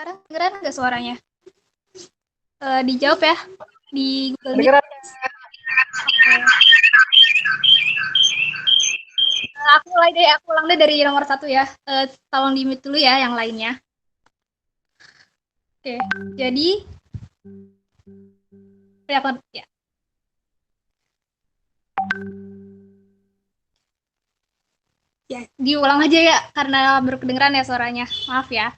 Sekarang kedengeran nggak suaranya? Dijawab ya di Google Meet. Kedengeran. Oke. Aku ulang deh dari nomor 1 ya. Tolong di mute dulu ya yang lainnya. Oke, jadi ya. Ya, diulang aja ya karena baru kedengeran ya suaranya. Maaf ya.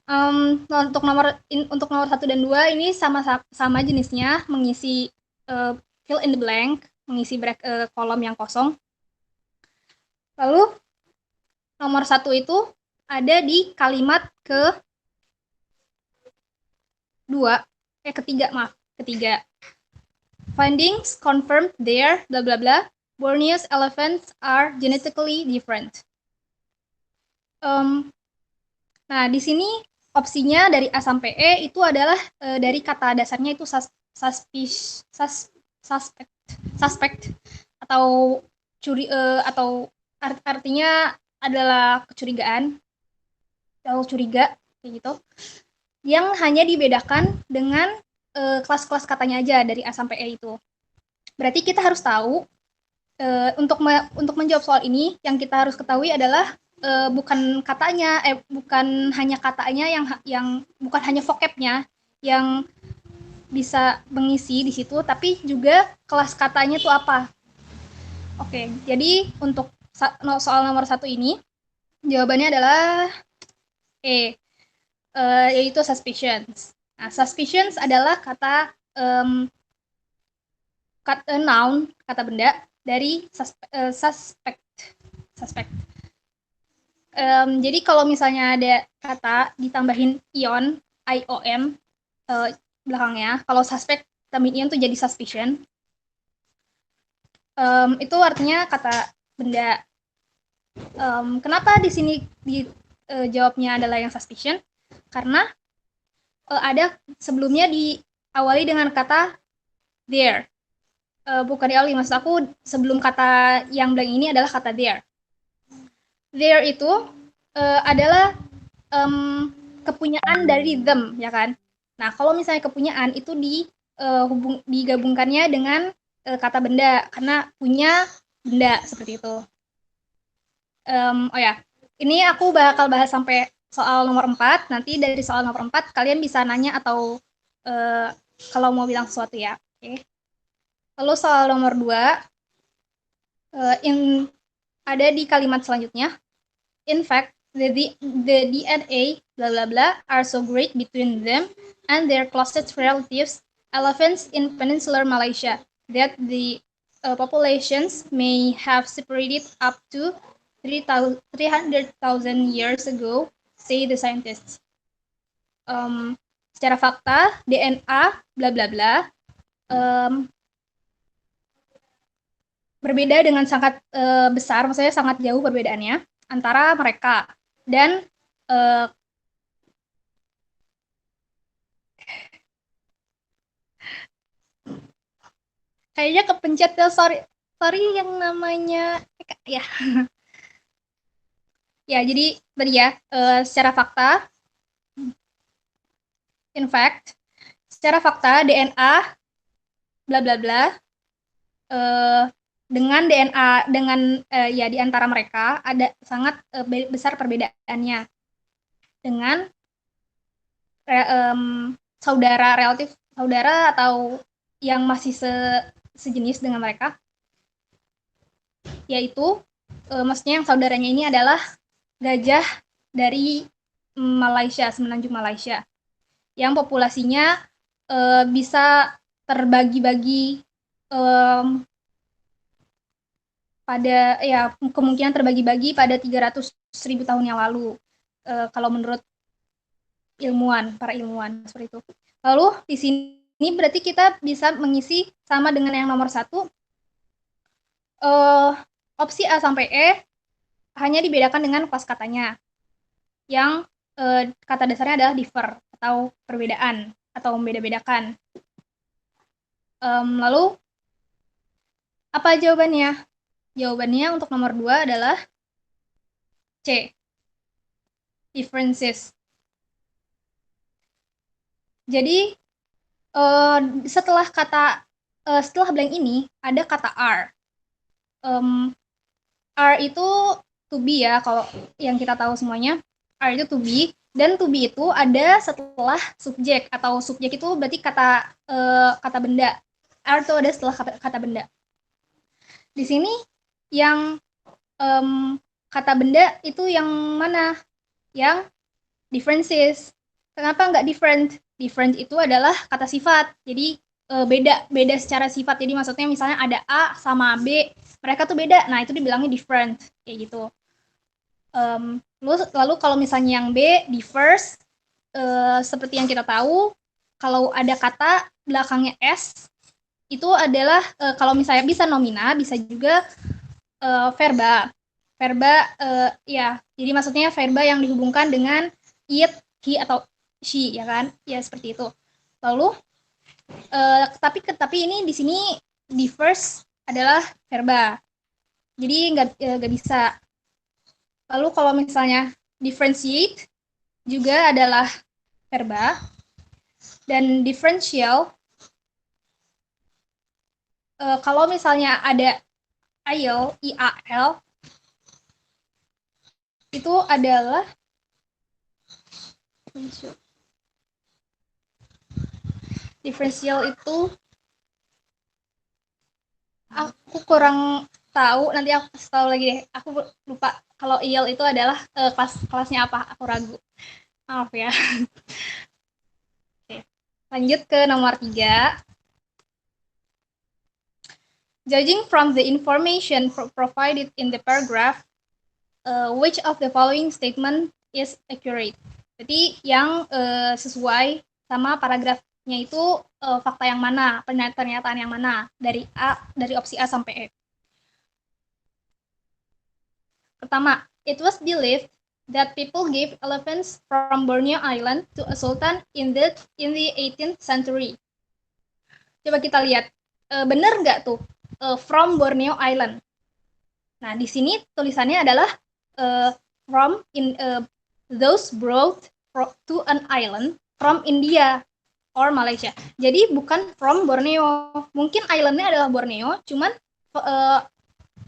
Untuk nomor 1 dan 2 ini sama jenisnya, mengisi fill in the blank, mengisi kolom yang kosong. Lalu nomor 1 itu ada di kalimat ketiga. Findings confirmed there, bla bla bla. Borneo's elephants are genetically different. Nah, di sini opsinya dari A sampai E itu adalah dari kata dasarnya itu suspect atau artinya adalah kecurigaan atau curiga kayak gitu, yang hanya dibedakan dengan kelas-kelas katanya aja dari A sampai E itu. Berarti kita harus tahu untuk menjawab soal ini yang kita harus ketahui adalah bukan hanya katanya yang bukan hanya vocabnya yang bisa mengisi di situ, tapi juga kelas katanya itu apa. Oke, jadi untuk soal nomor 1 ini jawabannya adalah E, yaitu suspicions. Nah, suspicions adalah kata noun, kata benda dari suspect. Jadi kalau misalnya ada kata ditambahin ion, ION belakangnya, kalau suspect tambahin ion tuh jadi suspicion. Itu artinya kata benda. Kenapa di sini jawabnya adalah yang suspicion? Karena ada sebelumnya diawali dengan kata there. Bukan diawali, maksud aku sebelum kata yang blank ini adalah kata there. There itu adalah kepunyaan dari them, ya kan? Nah, kalau misalnya kepunyaan itu digabungkannya dengan kata benda, karena punya benda, seperti itu. Oh ya, ini aku bakal bahas sampai soal nomor 4. Nanti dari soal nomor 4, kalian bisa nanya atau kalau mau bilang sesuatu ya. Oke. Lalu soal nomor 2, ada di kalimat selanjutnya. In fact, the DNA blah blah blah are so great between them and their closest relatives, elephants in peninsular Malaysia, that the populations may have separated up to 300,000 years ago, say the scientists. Secara fakta, DNA bla bla bla berbeda dengan sangat besar, maksudnya sangat jauh perbedaannya antara mereka dan kayaknya kepencet ya, sorry yang namanya ya. Ya, jadi tadi ya, secara fakta, in fact, secara fakta DNA bla bla bla dengan DNA ya di antara mereka ada sangat besar perbedaannya dengan saudara atau yang masih sejenis dengan mereka, yaitu maksudnya yang saudaranya ini adalah gajah dari Malaysia, semenanjung Malaysia, yang populasinya bisa terbagi-bagi kemungkinan terbagi-bagi pada 300.000 tahun yang lalu, kalau menurut para ilmuwan seperti itu. Lalu di sini berarti kita bisa mengisi sama dengan yang nomor 1. Opsi A sampai E hanya dibedakan dengan kelas katanya, yang kata dasarnya adalah differ atau perbedaan atau membeda-bedakan. Lalu apa jawabannya? Jawabannya untuk nomor 2 adalah C, differences. Jadi setelah blank ini ada kata are. Are itu to be ya, kalau yang kita tahu semuanya. Are itu to be, dan to be itu ada setelah subjek, atau subjek itu berarti kata benda. Are itu ada setelah kata benda. Di sini yang kata benda itu yang mana? Yang differences. Kenapa nggak different? Different itu adalah kata sifat. Jadi beda secara sifat. Jadi maksudnya misalnya ada A sama B, mereka tuh beda. Nah, itu dibilangnya different kayak gitu. Lalu kalau misalnya yang B, differs, seperti yang kita tahu, kalau ada kata belakangnya S, itu adalah kalau misalnya bisa nomina, bisa juga verba. Verba ya, jadi maksudnya verba yang dihubungkan dengan it, he atau she, ya kan? Ya seperti itu. Lalu tapi ini di sini differs adalah verba. Jadi nggak bisa. Lalu kalau misalnya differentiate juga adalah verba, dan differential kalau misalnya ada IAL, IAL itu adalah differential itu aku kurang tahu, nanti aku kasih tahu lagi deh. Aku lupa kalau IAL itu adalah kelasnya apa, aku ragu. Maaf ya. Oke. Lanjut ke nomor 3. Judging from the information provided in the paragraph, which of the following statement is accurate? Jadi yang sesuai sama paragrafnya itu fakta yang mana, pernyataan yang mana dari opsi A sampai E. Pertama, it was believed that people gave elephants from Borneo Island to a sultan in the 18th century. Coba kita lihat, benar nggak tuh from Borneo Island? Nah, di sini tulisannya adalah from those brought to an island from India or Malaysia. Jadi bukan from Borneo. Mungkin islandnya adalah Borneo, cuman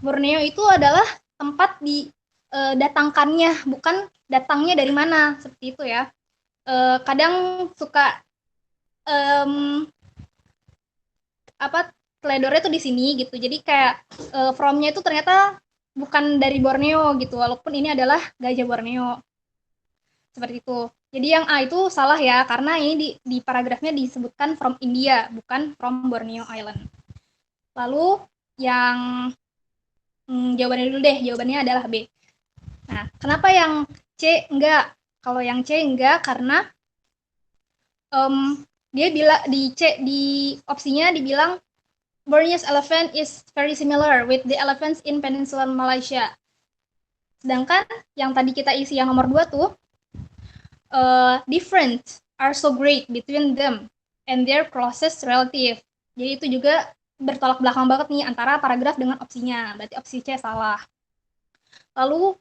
Borneo itu adalah tempat datangkannya, bukan datangnya dari mana, seperti itu ya. Kadang suka teledornya tuh di sini gitu. Jadi kayak from-nya itu ternyata bukan dari Borneo gitu, walaupun ini adalah gajah Borneo. Seperti itu. Jadi yang A itu salah ya, karena ini di paragrafnya disebutkan from India, bukan from Borneo Island. Lalu yang jawabannya dulu deh, jawabannya adalah B. Nah, kenapa yang C enggak? Kalau yang C enggak karena dia bilang di opsinya dibilang Borneo's elephant is very similar with the elephants in Peninsular Malaysia. Sedangkan yang tadi kita isi yang nomor 2 tuh, different are so great between them and their closest relative. Jadi itu juga bertolak belakang banget nih antara paragraf dengan opsinya. Berarti opsi C salah. Lalu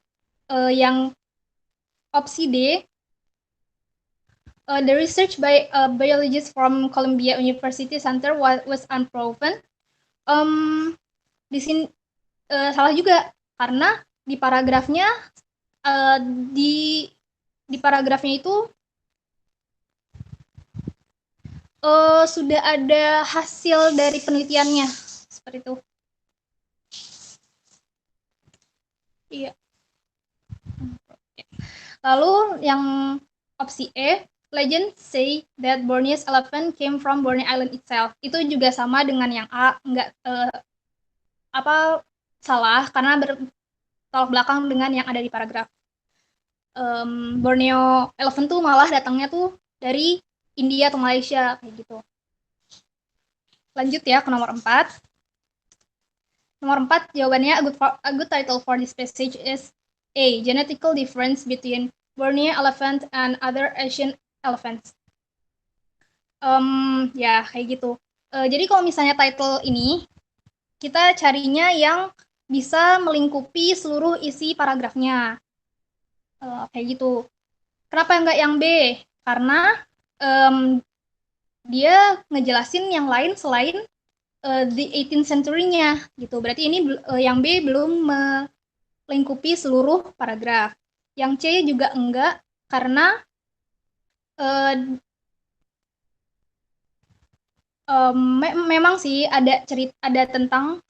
yang opsi D, the research by a biologist from Columbia University Center was unproven. Di sini salah juga karena di paragrafnya di paragrafnya itu sudah ada hasil dari penelitiannya seperti itu. Iya. Lalu yang opsi E, legend say that Borneo's elephant came from Borneo Island itself. Itu juga sama dengan yang A, enggak salah karena bertolak belakang dengan yang ada di paragraf. Borneo elephant tuh malah datangnya tuh dari India atau Malaysia kayak gitu. Lanjut ya ke nomor 4. Nomor 4 jawabannya a good title for this passage is A. Genetical difference between Borneo elephant and other Asian elephants. Ya kayak gitu. Jadi kalau misalnya title ini kita carinya yang bisa melingkupi seluruh isi paragrafnya. Kayak gitu. Kenapa enggak yang B? Karena dia ngejelasin yang lain selain the 18th century-nya gitu. Berarti ini yang B belum melingkupi seluruh paragraf. Yang C juga enggak karena memang sih ada tentang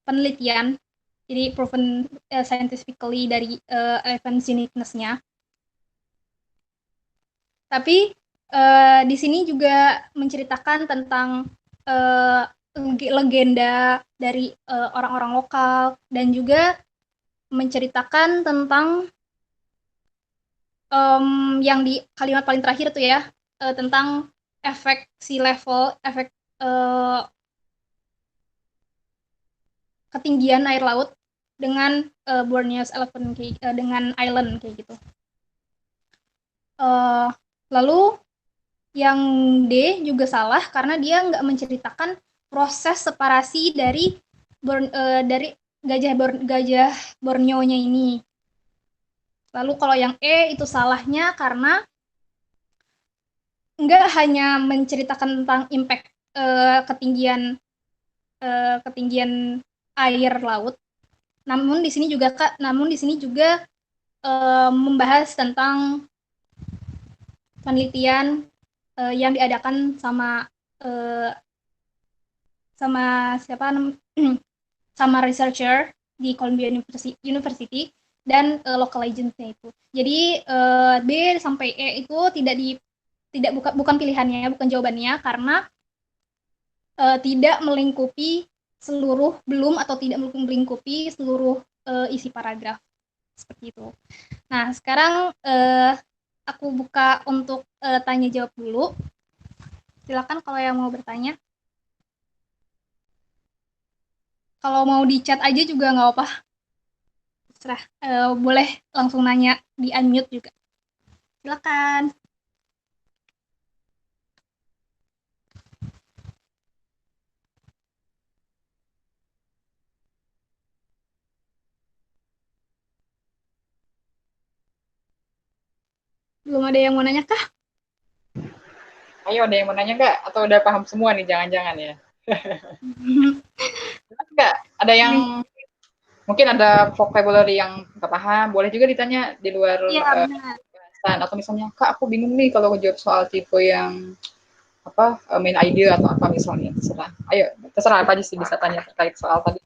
penelitian, jadi proven scientifically dari elephant uniqueness-nya. Tapi di sini juga menceritakan tentang legenda dari orang-orang lokal dan juga menceritakan tentang yang di kalimat paling terakhir tuh ya, tentang efek sea level, efek ketinggian air laut dengan Borneo's elephant dengan island kayak gitu. Lalu yang D juga salah karena dia nggak menceritakan proses separasi dari gajah Borneo-nya ini. Lalu kalau yang E itu salahnya karena nggak hanya menceritakan tentang impact ketinggian air laut, namun di sini juga membahas tentang penelitian yang diadakan sama siapa sama researcher di Columbia University dan local agents-nya itu. Jadi B sampai E itu bukan pilihannya, bukan jawabannya karena tidak melingkupi belum atau tidak melingkupi seluruh isi paragraf seperti itu. Nah, sekarang aku buka untuk tanya jawab dulu. Silakan kalau yang mau bertanya. Kalau mau di chat aja juga nggak apa-apa. Terserah. Boleh langsung nanya di unmute juga. Silakan. Belum ada yang mau nanya kah? Ayo, ada yang mau nanya nggak? Atau udah paham semua nih, jangan-jangan ya? Nggak, ada yang mungkin ada vocabulary yang nggak paham, boleh juga ditanya di luar Iya, benar. bahasan. Atau misalnya, Kak, aku bingung nih kalau jawab soal tipe yang apa main idea atau apa misalnya, terserah. Ayo, terserah apa aja sih bisa tanya terkait soal tadi.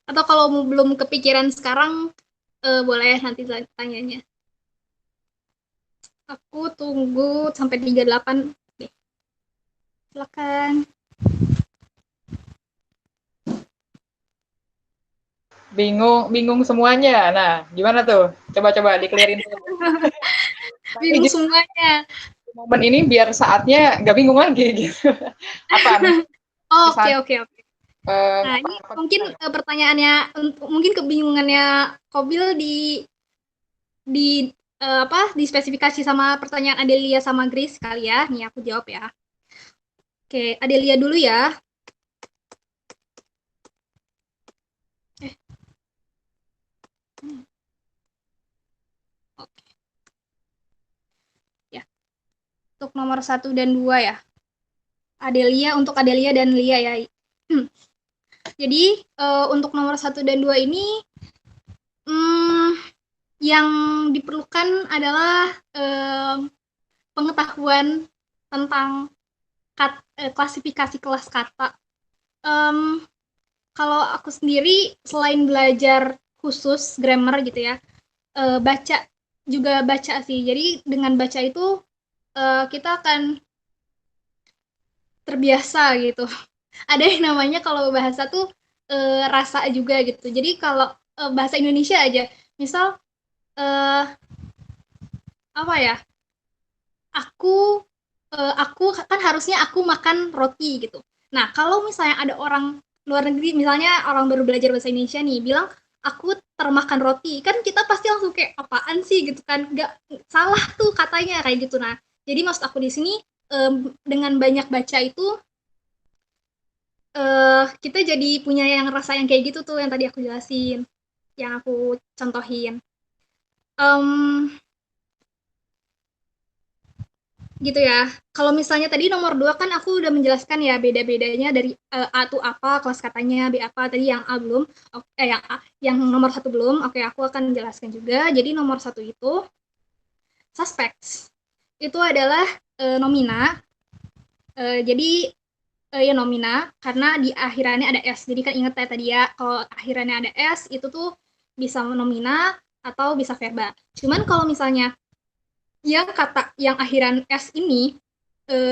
Atau kalau belum kepikiran sekarang, boleh nanti tanyanya. Aku tunggu sampai 38 deh. Silakan. Bingung semuanya. Nah, gimana tuh? Coba-coba dikelirin tuh. Bingung semuanya. Momen ini biar saatnya nggak bingung lagi gitu. Apa Oh, oke, misalnya oke, oke. Nah, ini apa mungkin pertanyaannya, mungkin kebingungannya Kobil di dispesifikasi sama pertanyaan Adelia sama Grace kali ya. Nih aku jawab ya. Oke, Adelia dulu ya. Oke. Ya, untuk nomor 1 dan 2 ya. Untuk Adelia dan Lia ya. Jadi untuk nomor 1 dan 2 ini hmm, yang diperlukan adalah pengetahuan tentang klasifikasi kelas kata. Kalau aku sendiri selain belajar khusus grammar gitu ya, baca juga baca sih. Jadi dengan baca itu kita akan terbiasa gitu. Ada yang namanya kalau bahasa tuh rasa juga gitu. Jadi kalau bahasa Indonesia aja, misal apa ya? Aku kan harusnya aku makan roti gitu. Nah, kalau misalnya ada orang luar negeri, misalnya orang baru belajar bahasa Indonesia nih, bilang aku termakan roti, kan kita pasti langsung kayak apaan sih gitu kan, nggak salah tuh katanya kayak gitu. Nah, jadi maksud aku di sini dengan banyak baca itu kita jadi punya yang rasa yang kayak gitu tuh yang tadi aku jelasin, yang aku contohin. Em, gitu ya. Kalau misalnya tadi nomor 2 kan aku udah menjelaskan ya beda-bedanya dari A itu apa, kelas katanya, B apa, tadi yang A belum, yang A, yang nomor 1 belum, oke aku akan jelaskan juga. Jadi nomor 1 itu suspects. Itu adalah nomina. Jadi ya nomina karena di akhirannya ada S. Jadi kan ingat ya tadi ya, kalau akhirannya ada S itu tuh bisa nomina atau bisa verba. Cuman kalau misalnya yang kata yang akhiran S ini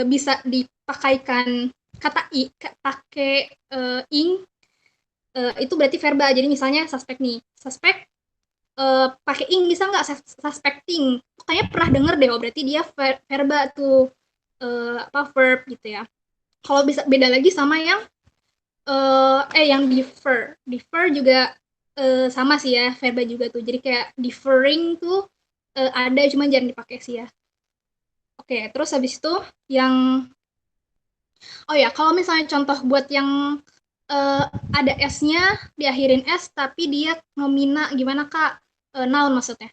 bisa dipakaikan kata I pakai ing, itu berarti verba. Jadi misalnya suspek nih, suspek pakai ing bisa nggak, suspecting. Kayaknya pernah denger deh, oh berarti dia verba tuh, apa verb gitu ya. Kalau bisa beda lagi sama yang yang defer. Defer juga sama sih ya, verba juga tuh. Jadi kayak deferring tuh ada, cuma jangan dipakai sih ya. Oke, terus habis itu yang oh ya, kalau misalnya contoh buat yang ada S-nya, diakhirin S tapi dia nomina gimana Kak? Noun maksudnya.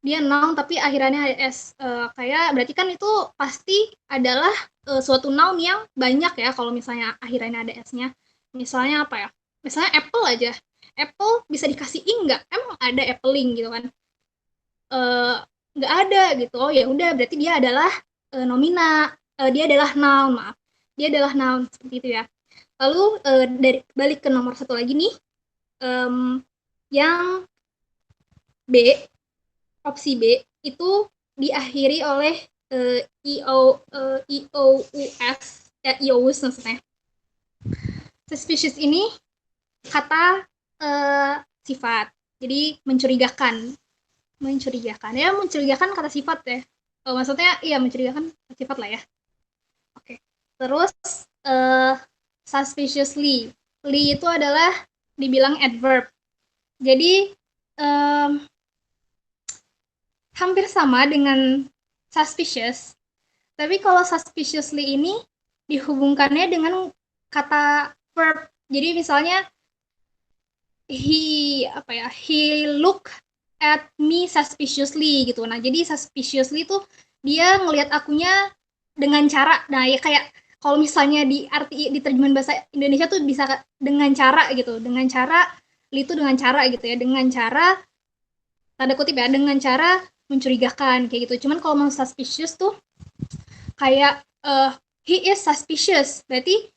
Dia noun tapi akhirannya ada S. Kayak berarti kan itu pasti adalah suatu noun yang banyak ya kalau misalnya akhirannya ada S-nya. Misalnya apa ya? Misalnya apple aja. Apple bisa dikasih ing nggak? Emang ada appling gitu kan? Eh, nggak ada gitu. Oh ya udah berarti dia adalah nomina. Dia adalah noun, maaf. Dia adalah noun seperti itu ya. Lalu dari balik ke nomor 1 lagi nih, yang B, opsi B itu diakhiri oleh ious, ious maksudnya. Suspicious ini kata sifat, jadi mencurigakan, ya mencurigakan kata sifat ya. Maksudnya iya mencurigakan kata sifat lah ya. Oke, terus suspiciously, li itu adalah dibilang adverb. Jadi hampir sama dengan suspicious, tapi kalau suspiciously ini dihubungkannya dengan kata verb. Jadi misalnya he look at me suspiciously gitu. Nah, jadi suspiciously tuh dia ngelihat akunya dengan cara, nah ya kayak kalau misalnya di arti di terjemahan bahasa Indonesia tuh bisa dengan cara gitu, dengan cara itu dengan cara gitu ya, dengan cara tanda kutip ya, dengan cara mencurigakan kayak gitu. Cuman kalau mau suspicious tuh kayak he is suspicious, berarti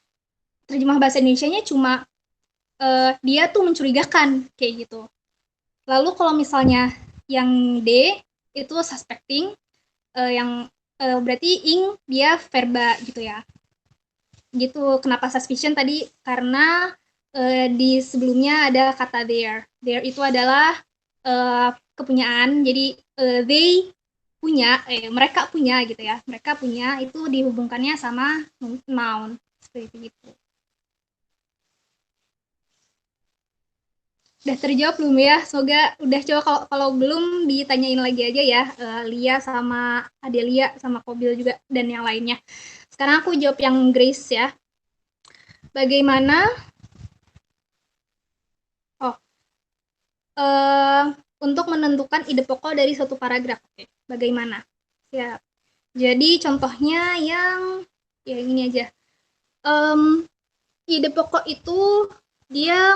terjemah bahasa Indonesianya cuma dia tuh mencurigakan kayak gitu. Lalu kalau misalnya yang D itu suspecting, yang berarti ing dia verba gitu ya. Gitu. Kenapa suspicion tadi? Karena di sebelumnya ada kata there. There itu adalah kepunyaan. Jadi they punya, mereka punya gitu ya. Mereka punya itu dihubungkannya sama noun seperti itu. Udah terjawab belum ya? Semoga udah. Coba kalau belum ditanyain lagi aja ya, Lia sama Adelia sama Kobil juga dan yang lainnya. Sekarang aku jawab yang Grace ya. Bagaimana untuk menentukan ide pokok dari suatu paragraf? Oke, bagaimana? Siap. Jadi contohnya yang ya ini aja. Ide pokok itu dia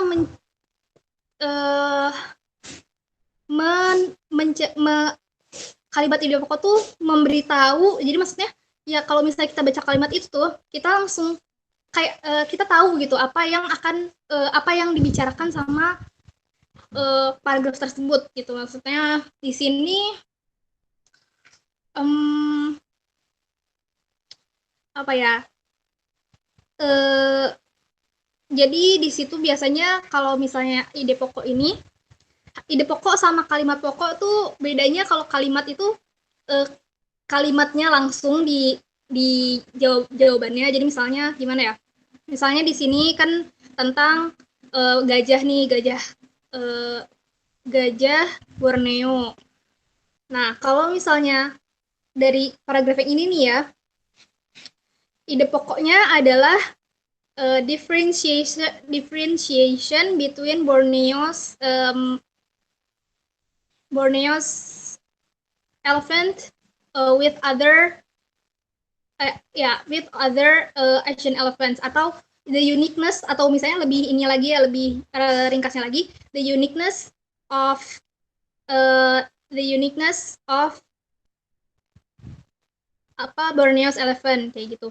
kalimat ide pokok tuh memberitahu. Jadi maksudnya ya kalau misalnya kita baca kalimat itu tuh kita langsung kayak kita tahu gitu apa yang akan apa yang dibicarakan sama paragraf tersebut gitu. Maksudnya di sini apa ya? Jadi di situ biasanya kalau misalnya ide pokok ini, ide pokok sama kalimat pokok tuh bedanya kalau kalimat itu kalimatnya langsung di jawabannya. Jadi misalnya gimana ya? Misalnya di sini kan tentang gajah nih, gajah gajah Borneo. Nah, kalau misalnya dari paragraf yang ini nih ya, ide pokoknya adalah differentiation between Borneo's elephant with other Asian elephants, atau the uniqueness, atau misalnya lebih ini lagi ya, lebih ringkasnya lagi, the uniqueness of uh, the uniqueness of Borneo's elephant, kayak gitu.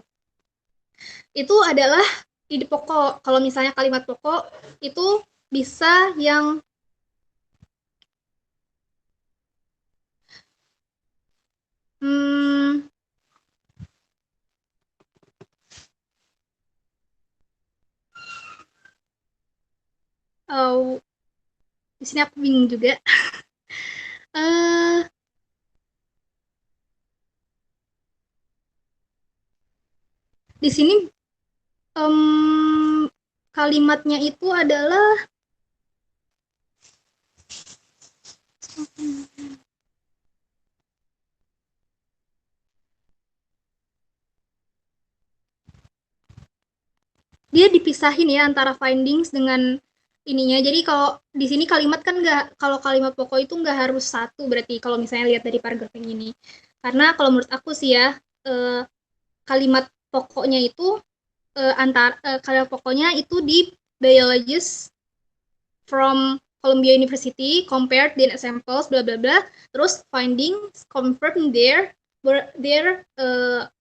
Itu adalah ide pokok. Kalau misalnya kalimat pokok itu bisa yang hmm, oh, di sini aku bingung juga. uh, di sini kalimatnya itu adalah dia dipisahin ya antara findings dengan ininya. Jadi kalau di sini kalimat kan nggak, kalau kalimat pokok itu nggak harus satu berarti kalau misalnya lihat dari paragraf yang ini. Karena kalau menurut aku sih ya, kalimat pokoknya itu kalimat pokoknya itu di biologist from Columbia University compared the examples bla bla bla, terus findings confirm their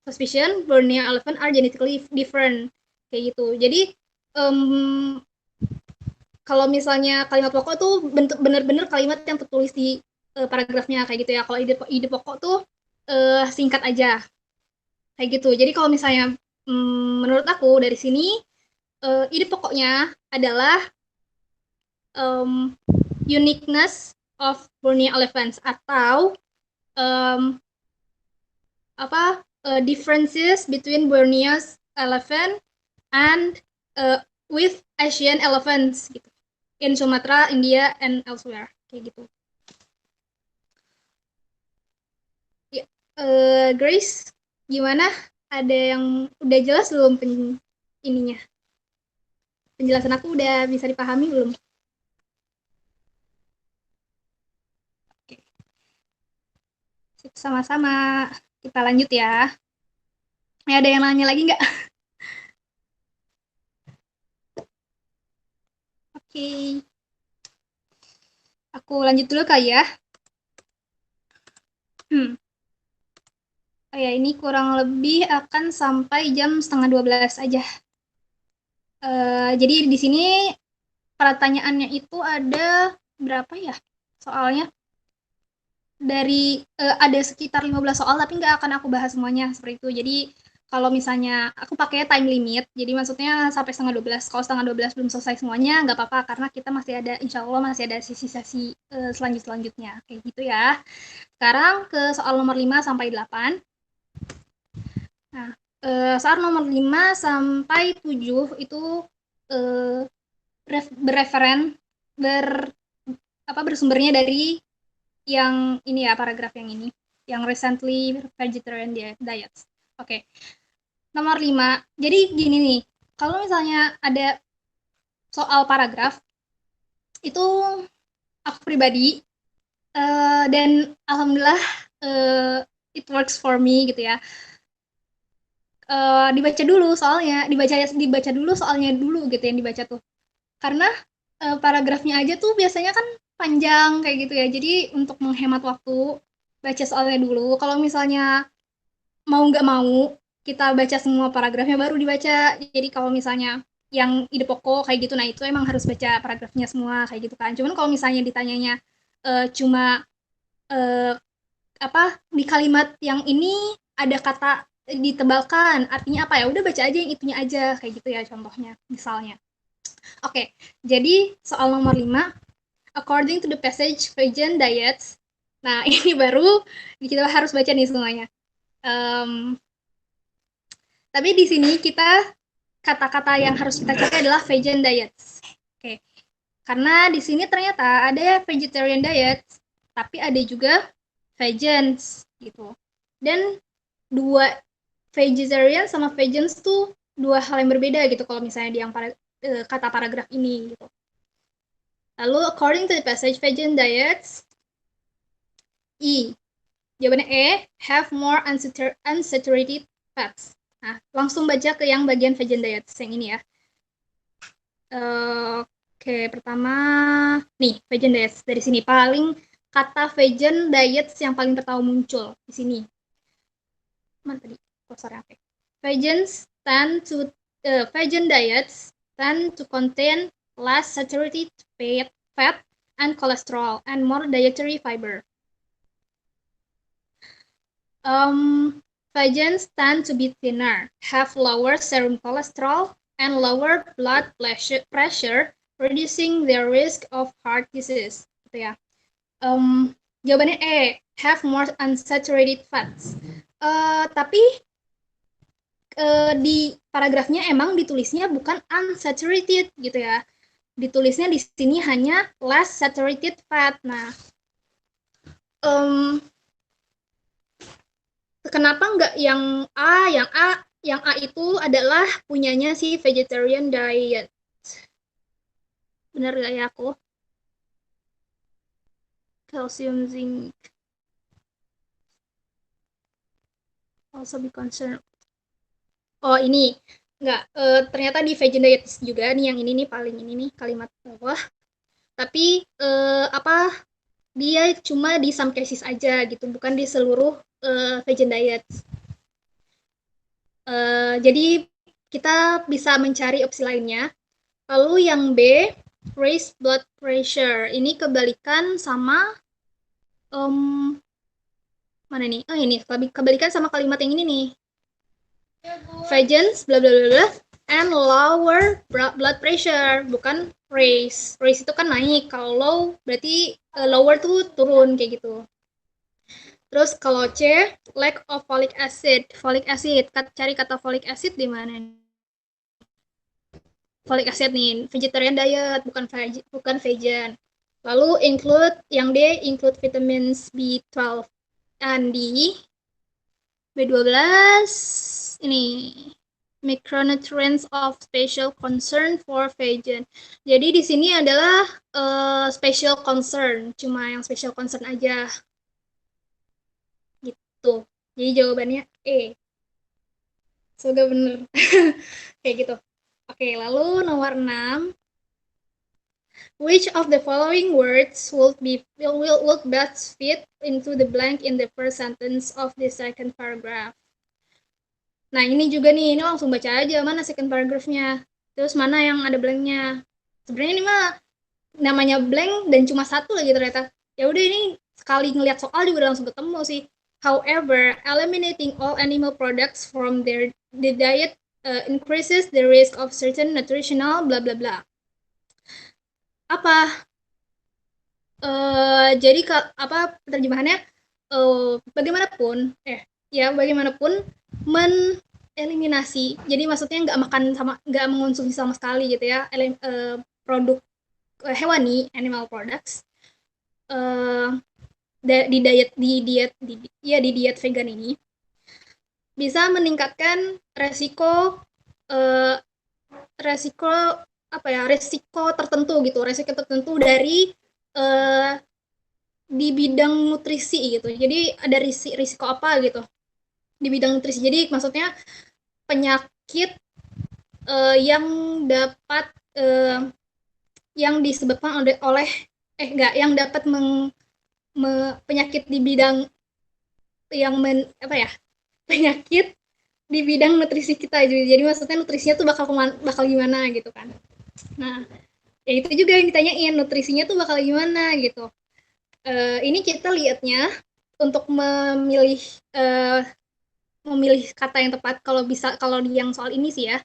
suspicion Borneo elephant are genetically different, kayak gitu. Jadi kalau misalnya kalimat pokok tuh bentuk bener-bener kalimat yang tertulis di paragrafnya, kayak gitu ya. Kalau ide pokok tuh singkat aja, kayak gitu. Jadi kalau misalnya menurut aku dari sini ide pokoknya adalah uniqueness of Borneo elephants, atau um, differences between Borneo's elephant and with Asian elephants gitu, in Sumatera, India, and elsewhere, kayak gitu. Ya, Grace, gimana? Ada yang udah jelas belum ininya? Penjelasan aku udah bisa dipahami belum? Oke, sama-sama. Kita lanjut ya. Ada yang nanya lagi nggak? Oke, aku lanjut dulu kali ya. Oh ya, ini kurang lebih akan sampai jam setengah 12 aja. Jadi di sini pertanyaannya itu ada berapa ya? Soalnya dari ada sekitar 15 soal, tapi nggak akan aku bahas semuanya seperti itu. Jadi kalau misalnya aku pakai time limit, jadi maksudnya sampai setengah 12. Kalau setengah 12 belum selesai semuanya, nggak apa-apa, karena kita masih ada, insya Allah masih ada sesi-sesi selanjutnya. Kayak gitu ya. Sekarang ke soal nomor 5 sampai 8. Nah, soal nomor 5 sampai 7 itu berreferen bersumbernya dari yang ini ya, paragraf yang ini, yang recently vegetarian diets. Oke. Nomor 5. Jadi gini nih, kalau misalnya ada soal paragraf itu aku pribadi dan alhamdulillah it works for me gitu ya. Dibaca dulu soalnya, dibaca dulu soalnya dulu gitu yang dibaca tuh. Karena paragrafnya aja tuh biasanya kan panjang kayak gitu ya. Jadi untuk menghemat waktu, baca soalnya dulu. Kalau misalnya mau nggak mau kita baca semua paragrafnya baru dibaca. Jadi kalau misalnya yang ide pokok kayak gitu, nah itu emang harus baca paragrafnya semua kayak gitu kan. Cuman kalau misalnya ditanyanya cuma uh, di kalimat yang ini ada kata ditebalkan, artinya apa ya? Udah baca aja yang itunya aja kayak gitu ya, contohnya misalnya. Oke, jadi soal nomor 5, according to the passage vegan diets. Nah, ini baru kita harus baca nih semuanya. Tapi di sini kita kata-kata yang harus kita cari adalah vegan diets. Oke. Karena di sini ternyata ada vegetarian diet, tapi ada juga vegans gitu. Dan dua vegetarian sama vegans tuh dua hal yang berbeda gitu kalau misalnya di yang kata paragraf ini gitu. Lalu according to the passage, vegan diets jawabannya E, have more unsaturated fats. Nah, langsung baca ke yang bagian vegan diets yang ini ya. Oke, pertama nih vegan diets dari sini paling kata vegan diets yang paling pertama muncul di sini. Mana tadi? Kursornya oke. Vegan diets tend to contain less saturated fat and cholesterol and more dietary fiber. Vegans tend to be thinner, have lower serum cholesterol, and lower blood pressure, reducing their risk of heart disease. Gitu ya. Jawabannya E, have more unsaturated fats. Tapi di paragrafnya emang ditulisnya bukan unsaturated gitu ya. Ditulisnya di sini hanya less saturated fat. Nah, kenapa nggak yang A? Yang A itu adalah punyanya si vegetarian diet. Benar nggak ya aku? Calcium, zinc. Also be concerned. Oh ini nggak. Ternyata di vegan diet juga nih yang ini nih paling ini nih kalimat bawah. Tapi apa? Dia cuma di some cases aja gitu, bukan di seluruh vegan diet. Jadi kita bisa mencari opsi lainnya. Lalu yang B, raise blood pressure. Ini kebalikan sama mana nih? Oh ini kebalikan sama kalimat yang ini nih. Vegans bla bla bla bla and lower blood pressure, bukan raise. Raise itu kan naik, kalau low berarti lower tuh turun kayak gitu. Terus kalau C, lack of folic acid. Folic acid, cari kata folic acid di mana? Folic acid nih, vegetarian diet, bukan vegan. Lalu include yang D, include vitamins B12 and D. B12 ini micronutrients of special concern for vegan. Jadi di sini adalah special concern, cuma yang special concern aja. Gitu. Jadi jawabannya E. Sudah bener. Kayak gitu. Oke, lalu nomor 6. Which of the following words will best fit into the blank in the first sentence of the second paragraph? Nah, ini juga nih, ini langsung baca aja mana second paragraphnya. Terus mana yang ada blanknya. Sebenarnya ini mah namanya blank dan cuma satu lagi ternyata. Ya udah ini sekali ngelihat soal juga langsung ketemu sih. However, eliminating all animal products from the diet increases the risk of certain nutritional bla bla bla. Apa? Jadi apa terjemahannya? Bagaimanapun meneliminasi. Jadi maksudnya nggak mengonsumsi sama sekali gitu ya produk hewani, animal products di diet vegan ini bisa meningkatkan resiko tertentu dari di bidang nutrisi gitu. Jadi ada risiko apa gitu di bidang nutrisi. Jadi maksudnya penyakit yang dapat yang disebabkan oleh yang dapat penyakit di bidang yang penyakit di bidang nutrisi kita. Jadi maksudnya nutrisinya tuh bakal gimana gitu kan. Nah, ya itu juga yang ditanyain, nutrisinya tuh bakal gimana gitu. Ini kita lihatnya untuk memilih kata yang tepat kalau di yang soal ini sih ya.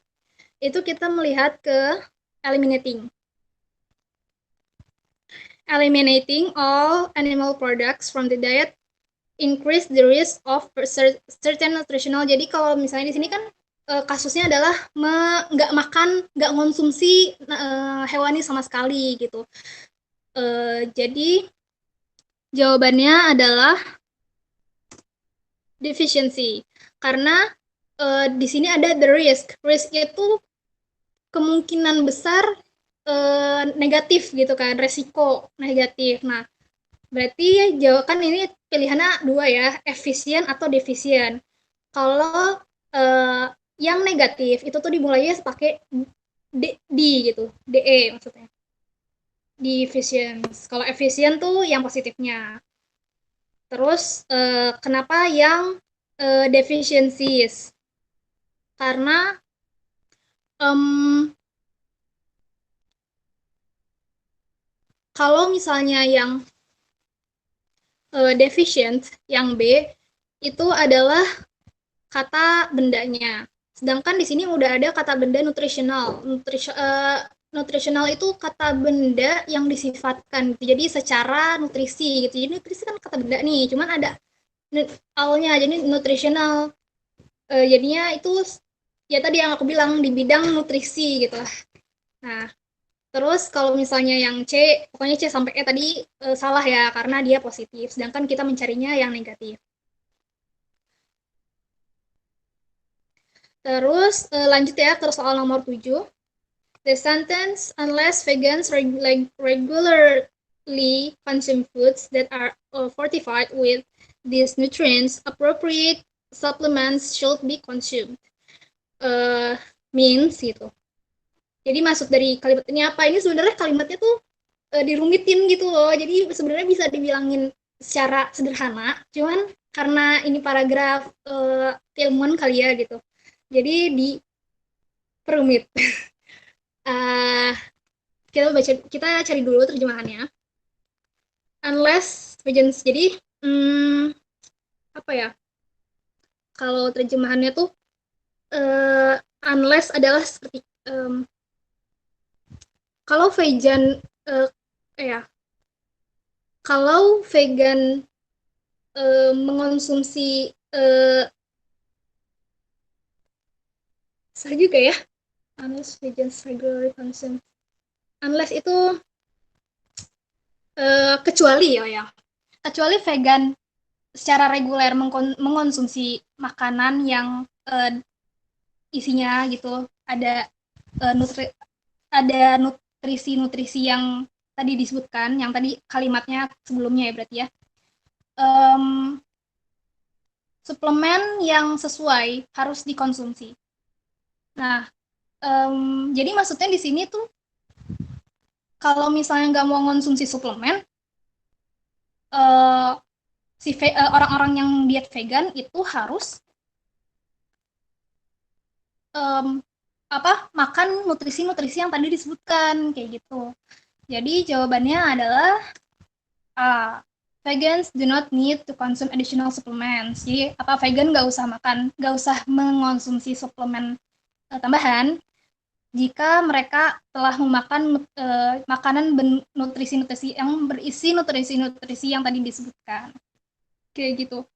Itu kita melihat ke eliminating all animal products from the diet increase the risk of certain nutritional. Jadi kalau misalnya di sini kan kasusnya adalah nggak makan, nggak konsumsi hewani sama sekali gitu. Jadi jawabannya adalah deficiency. Karena di sini ada the risk. Risk itu kemungkinan besar negatif gitu kan, resiko negatif. Nah, berarti jawaban ini pilihannya dua ya, efisien atau defisien. Kalau yang negatif itu tuh dimulainya pakai D gitu, DE maksudnya. Deficient. Kalau efisien tuh yang positifnya. Terus kenapa yang deficiencies? Karena kalau misalnya yang deficient, yang B, itu adalah kata bendanya. Sedangkan di sini udah ada kata benda nutritional. Nutritional itu kata benda yang disifatkan. Jadi secara nutrisi gitu. Jadi nutrisi kan kata benda nih, cuman ada awalnya jadi nutritional. Jadinya itu ya tadi yang aku bilang di bidang nutrisi gitu lah. Nah, terus kalau misalnya yang C, pokoknya C sampai E tadi salah ya karena dia positif. Sedangkan kita mencarinya yang negatif. Terus lanjut ya ke soal nomor 7. The sentence, unless vegans regularly consume foods that are fortified with these nutrients, appropriate supplements should be consumed. Means gitu. Jadi maksud dari kalimat ini apa? Ini sebenarnya kalimatnya tuh dirumitin gitu loh. Jadi sebenarnya bisa dibilangin secara sederhana, cuman karena ini paragraf keilmuan kali ya gitu. Jadi diperumit. uh, kita cari dulu terjemahannya. Unless vegans, jadi apa ya, kalau terjemahannya tuh unless adalah seperti kalau vegan kalau vegan mengonsumsi sah juga ya, unless vegans regularly consume, unless itu kecuali ya kecuali vegan secara reguler mengonsumsi makanan yang isinya gitu ada nutrisi-nutrisi yang tadi disebutkan, yang tadi kalimatnya sebelumnya ya berarti ya. Suplemen yang sesuai harus dikonsumsi. Nah, jadi maksudnya di sini tuh kalau misalnya nggak mau konsumsi suplemen, orang-orang yang diet vegan itu harus makan nutrisi-nutrisi yang tadi disebutkan kayak gitu. Jadi jawabannya adalah vegans do not need to consume additional supplements. Jadi vegan nggak usah mengonsumsi suplemen tambahan jika mereka telah memakan makanan nutrisi-nutrisi yang berisi nutrisi-nutrisi yang tadi disebutkan. Kayak gitu.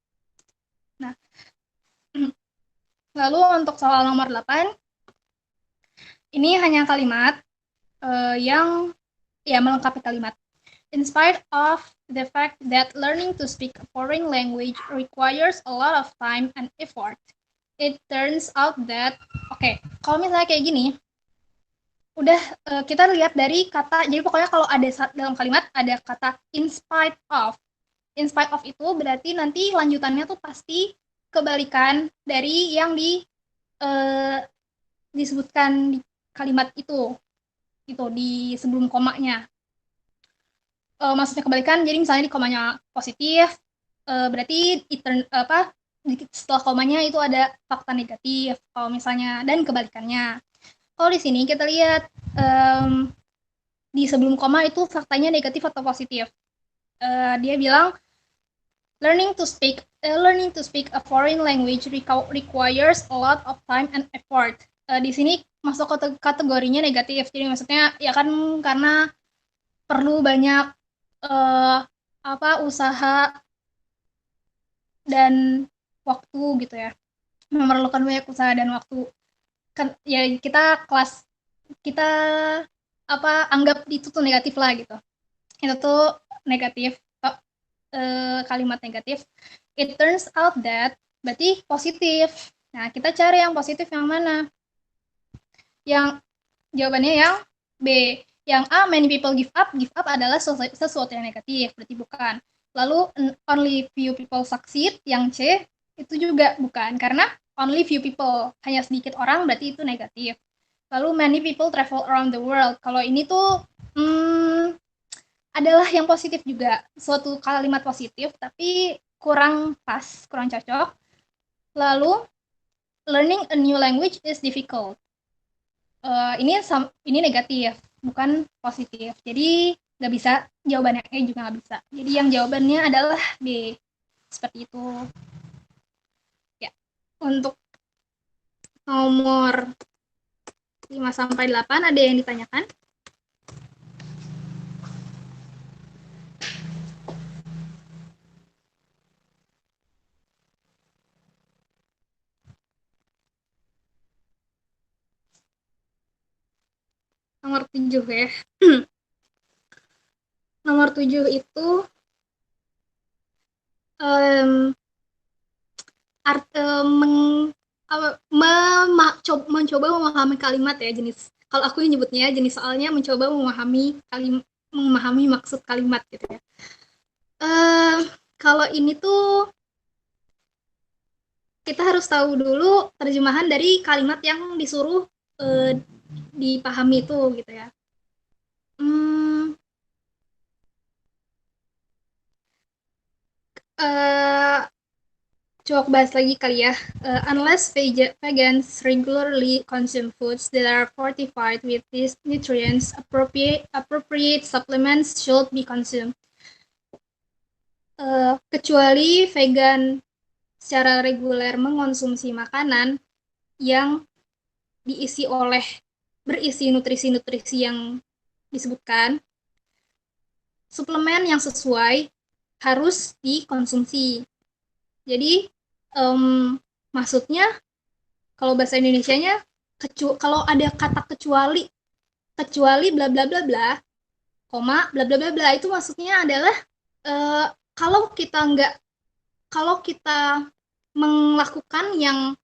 Nah, lalu untuk soal nomor 8, ini hanya kalimat yang ya melengkapi kalimat. In spite of the fact that learning to speak a foreign language requires a lot of time and effort, it turns out that, kalau misalnya kayak gini, udah kita lihat dari kata, jadi pokoknya kalau ada dalam kalimat ada kata in spite of. In spite of itu berarti nanti lanjutannya tuh pasti kebalikan dari yang disebutkan di kalimat itu di sebelum komanya. Maksudnya kebalikan, jadi misalnya di komanya positif, berarti setelah komanya itu ada fakta negatif, kalau misalnya, dan kebalikannya. Kalau di sini kita lihat di sebelum koma itu faktanya negatif atau positif. Dia bilang learning to speak a foreign language requires a lot of time and effort. Di sini masuk kategorinya negatif, jadi maksudnya ya kan karena perlu banyak usaha dan waktu gitu ya, memerlukan banyak usaha dan waktu. kan ya kita anggap itu tuh negatif lah gitu. Itu tuh negatif, kalimat negatif. It turns out that berarti positif. Nah, kita cari yang positif yang mana? Yang jawabannya yang B. Yang A, many people give up. Give up adalah sesuatu yang negatif, berarti bukan. Lalu only few people succeed. Yang C itu juga bukan, karena only few people, hanya sedikit orang, berarti itu negatif. Lalu many people travel around the world. Kalau ini tuh adalah yang positif juga, suatu kalimat positif, tapi kurang pas, kurang cocok. Lalu learning a new language is difficult. Ini negatif, bukan positif. Jadi nggak bisa, jawabannya E juga nggak bisa. Jadi yang jawabannya adalah B. Seperti itu. Ya, untuk nomor 5-8 ada yang ditanyakan? Nomor 7 ya. Nomor 7 itu mencoba memahami kalimat ya, jenis, kalau aku nyebutnya jenis soalnya mencoba memahami maksud kalimat gitu ya. Kalau ini tuh kita harus tahu dulu terjemahan dari kalimat yang disuruh dipahami itu gitu ya. Coba bahas lagi kali ya. Unless vegans regularly consume foods that are fortified with these nutrients, appropriate supplements should be consumed. Kecuali vegan secara reguler mengonsumsi makanan yang berisi nutrisi-nutrisi yang disebutkan, suplemen yang sesuai harus dikonsumsi. Jadi maksudnya kalau bahasa Indonesianya, kalau ada kata kecuali bla bla bla bla, koma bla bla bla bla, itu maksudnya adalah kalau kita melakukan yang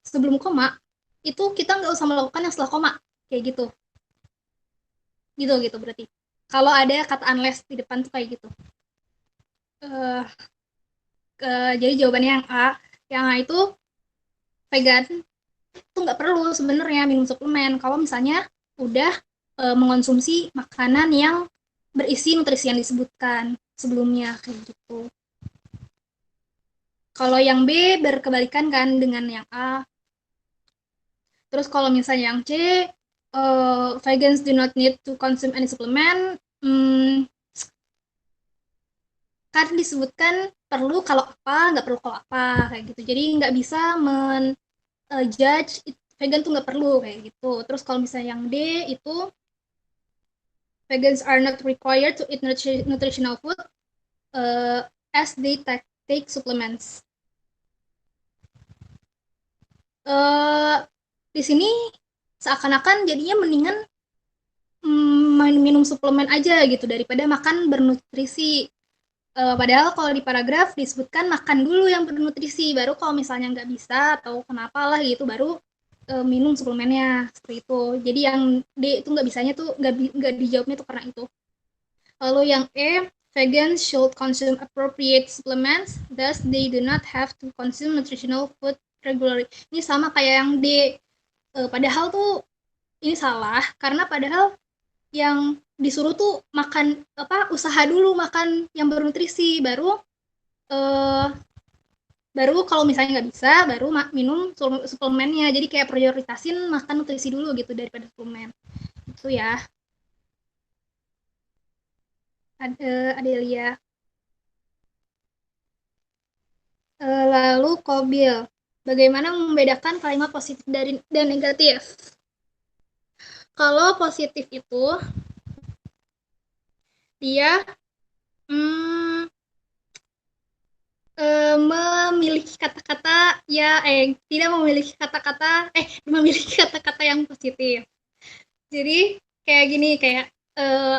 sebelum koma, itu kita nggak usah melakukan yang setelah koma, kayak gitu berarti. Kalau ada kata unless di depan tuh kayak gitu. Jadi jawabannya yang A. Yang A itu vegan itu nggak perlu sebenarnya minum suplemen kalau misalnya udah mengonsumsi makanan yang berisi nutrisi yang disebutkan sebelumnya, kayak gitu. Kalau yang B berkebalikan kan dengan yang A. Terus kalau misalnya yang C, vegans do not need to consume any supplement, kan disebutkan perlu kalau apa, nggak perlu kalau apa, kayak gitu. Jadi nggak bisa judge vegan tuh nggak perlu, kayak gitu. Terus kalau misalnya yang D itu vegans are not required to eat nutritional food as they take supplements. Di sini seakan-akan jadinya mendingan minum suplemen aja gitu daripada makan bernutrisi. Padahal kalau di paragraf disebutkan makan dulu yang bernutrisi, baru kalau misalnya nggak bisa atau kenapa lah gitu, baru minum suplemennya, seperti itu. Jadi yang D itu nggak bisanya tuh nggak dijawabnya tuh karena itu. Lalu yang E, vegans should consume appropriate supplements, thus they do not have to consume nutritional food regularly. Ini sama kayak yang D. Padahal tuh ini salah karena padahal yang disuruh tuh makan usaha dulu makan yang bernutrisi, baru kalau misalnya nggak bisa baru minum suplemennya. Jadi kayak prioritasin makan nutrisi dulu gitu daripada suplemen itu ya. Adelia. Lalu Kobil, bagaimana membedakan kalimat positif dan negatif? Kalau positif itu dia memiliki kata-kata ya tidak memiliki kata-kata memiliki kata-kata yang positif. Jadi kayak gini, kayak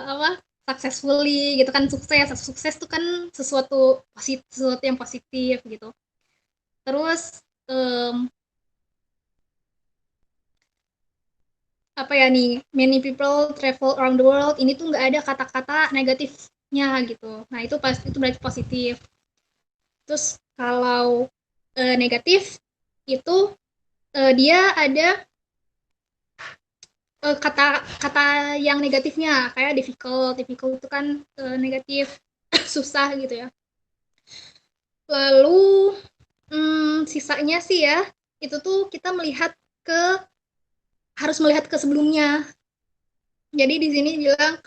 apa, successfully gitu kan, sukses. Sukses tuh kan sesuatu yang positif gitu. Terus apa ya nih, many people travel around the world, ini tuh nggak ada kata-kata negatifnya gitu. Nah itu itu berarti positif. Terus kalau negatif itu dia ada kata-kata yang negatifnya, kayak difficult. Difficult itu kan negatif, susah gitu ya. Lalu sisanya sih ya, itu tuh kita harus melihat ke sebelumnya. Jadi di sini bilang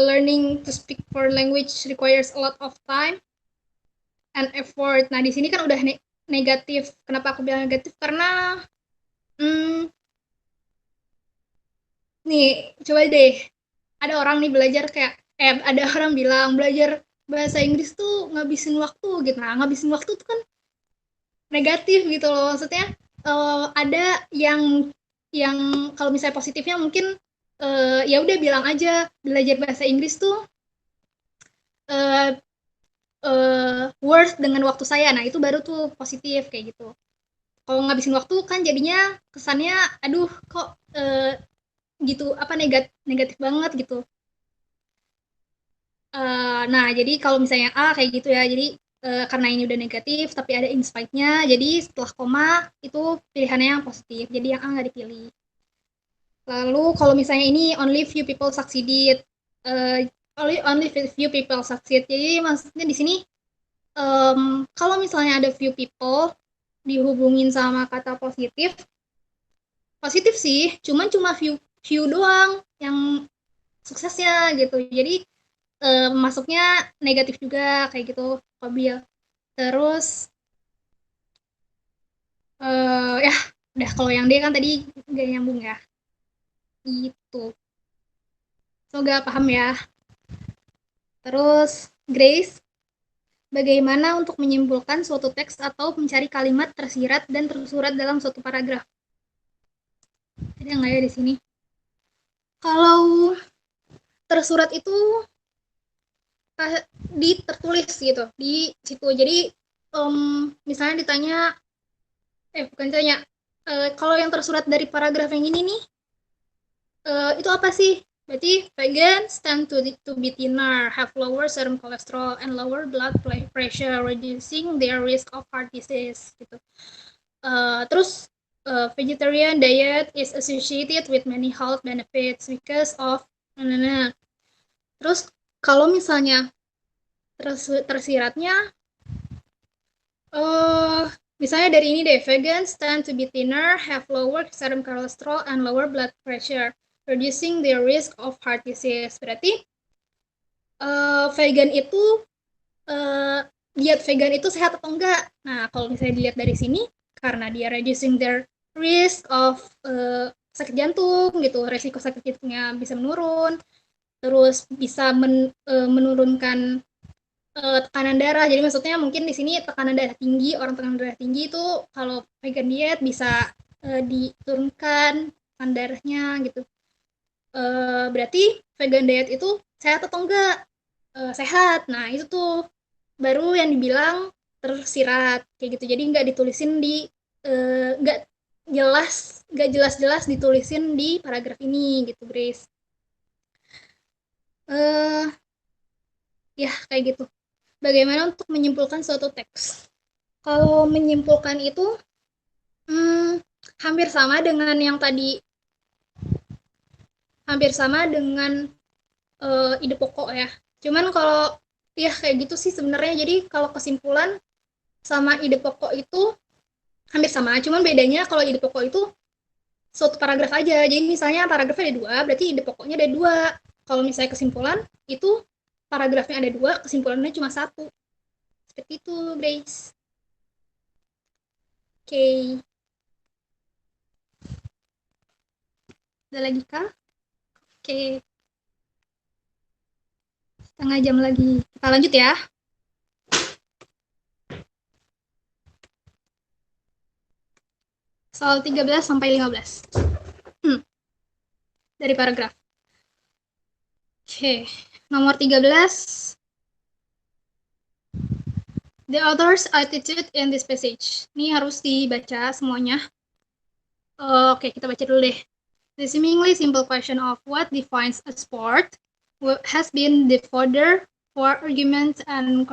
learning to speak foreign language requires a lot of time and effort. Nah di sini kan udah negatif. Kenapa aku bilang negatif? Karena hmm, nih coba deh, ada orang nih belajar kayak ada orang bilang belajar bahasa Inggris tuh ngabisin waktu gitu. Nah ngabisin waktu tuh kan negatif gitu loh, maksudnya ada yang kalau misalnya positifnya mungkin ya udah bilang aja belajar bahasa Inggris tuh uh, worth dengan waktu saya. Nah itu baru tuh positif kayak gitu. Kalau ngabisin waktu kan jadinya kesannya aduh kok gitu, apa, negatif banget gitu. Nah jadi kalau misalnya A kayak gitu ya, jadi karena ini udah negatif tapi ada insight-nya, jadi setelah koma itu pilihannya yang positif, jadi yang A nggak dipilih. Lalu kalau misalnya ini only few people succeeded, uh, only few people succeed, jadi maksudnya di sini kalau misalnya ada few people dihubungin sama kata positif, positif sih, cuma few few doang yang suksesnya gitu. Jadi masuknya negatif juga kayak gitu, Kobil. Terus ya udah, kalau yang D kan tadi gak nyambung ya. Itu. Semoga paham ya. Terus Grace, bagaimana untuk menyimpulkan suatu teks atau mencari kalimat tersirat dan tersurat dalam suatu paragraf? Ada nggak ya di sini? Kalau tersurat itu tertulis gitu di situ. Jadi misalnya ditanya, bukan ditanya, kalau yang tersurat dari paragraf yang ini nih, itu apa sih? Berarti vegans tend to be thinner, have lower serum cholesterol, and lower blood pressure, reducing their risk of heart disease. Gitu. Terus vegetarian diet is associated with many health benefits because of Terus kalau misalnya tersiratnya, misalnya dari ini deh, vegans tend to be thinner, have lower serum cholesterol, and lower blood pressure, reducing their risk of heart disease. Berarti vegan itu diet vegan itu sehat atau enggak? Nah, kalau misalnya dilihat dari sini, karena dia reducing their risk of sakit jantung gitu, resiko sakit jantungnya bisa menurun, terus bisa menurunkan tekanan darah. Jadi maksudnya mungkin di sini tekanan darah tinggi, orang tekanan darah tinggi itu kalau vegan diet bisa diturunkan tekanan darahnya gitu. Berarti vegan diet itu sehat atau enggak? Sehat. Nah itu tuh baru yang dibilang tersirat kayak gitu. Jadi nggak ditulisin di nggak nggak jelas-jelas ditulisin di paragraf ini gitu, Grace. Ya kayak gitu. Bagaimana untuk menyimpulkan suatu teks? Kalau menyimpulkan itu hampir sama dengan yang tadi, hampir sama dengan ide pokok ya. Cuman kalau ya kayak gitu sih sebenarnya. Jadi kalau kesimpulan sama ide pokok itu hampir sama. Cuman bedanya kalau ide pokok itu suatu paragraf aja. Jadi misalnya paragrafnya ada dua, berarti ide pokoknya ada dua. Kalau misalnya kesimpulan itu paragrafnya ada dua, kesimpulannya cuma satu. Seperti itu, Grace. Oke. Okay. Ada lagi kah? Oke. Setengah jam lagi. Kita lanjut ya. Soal 13 sampai 15. Dari paragraf. Oke, nomor 13. The author's attitude in this passage. Ini harus dibaca semuanya. Oke, kita baca dulu deh. The seemingly simple question of what defines a sport has been the fodder for argument and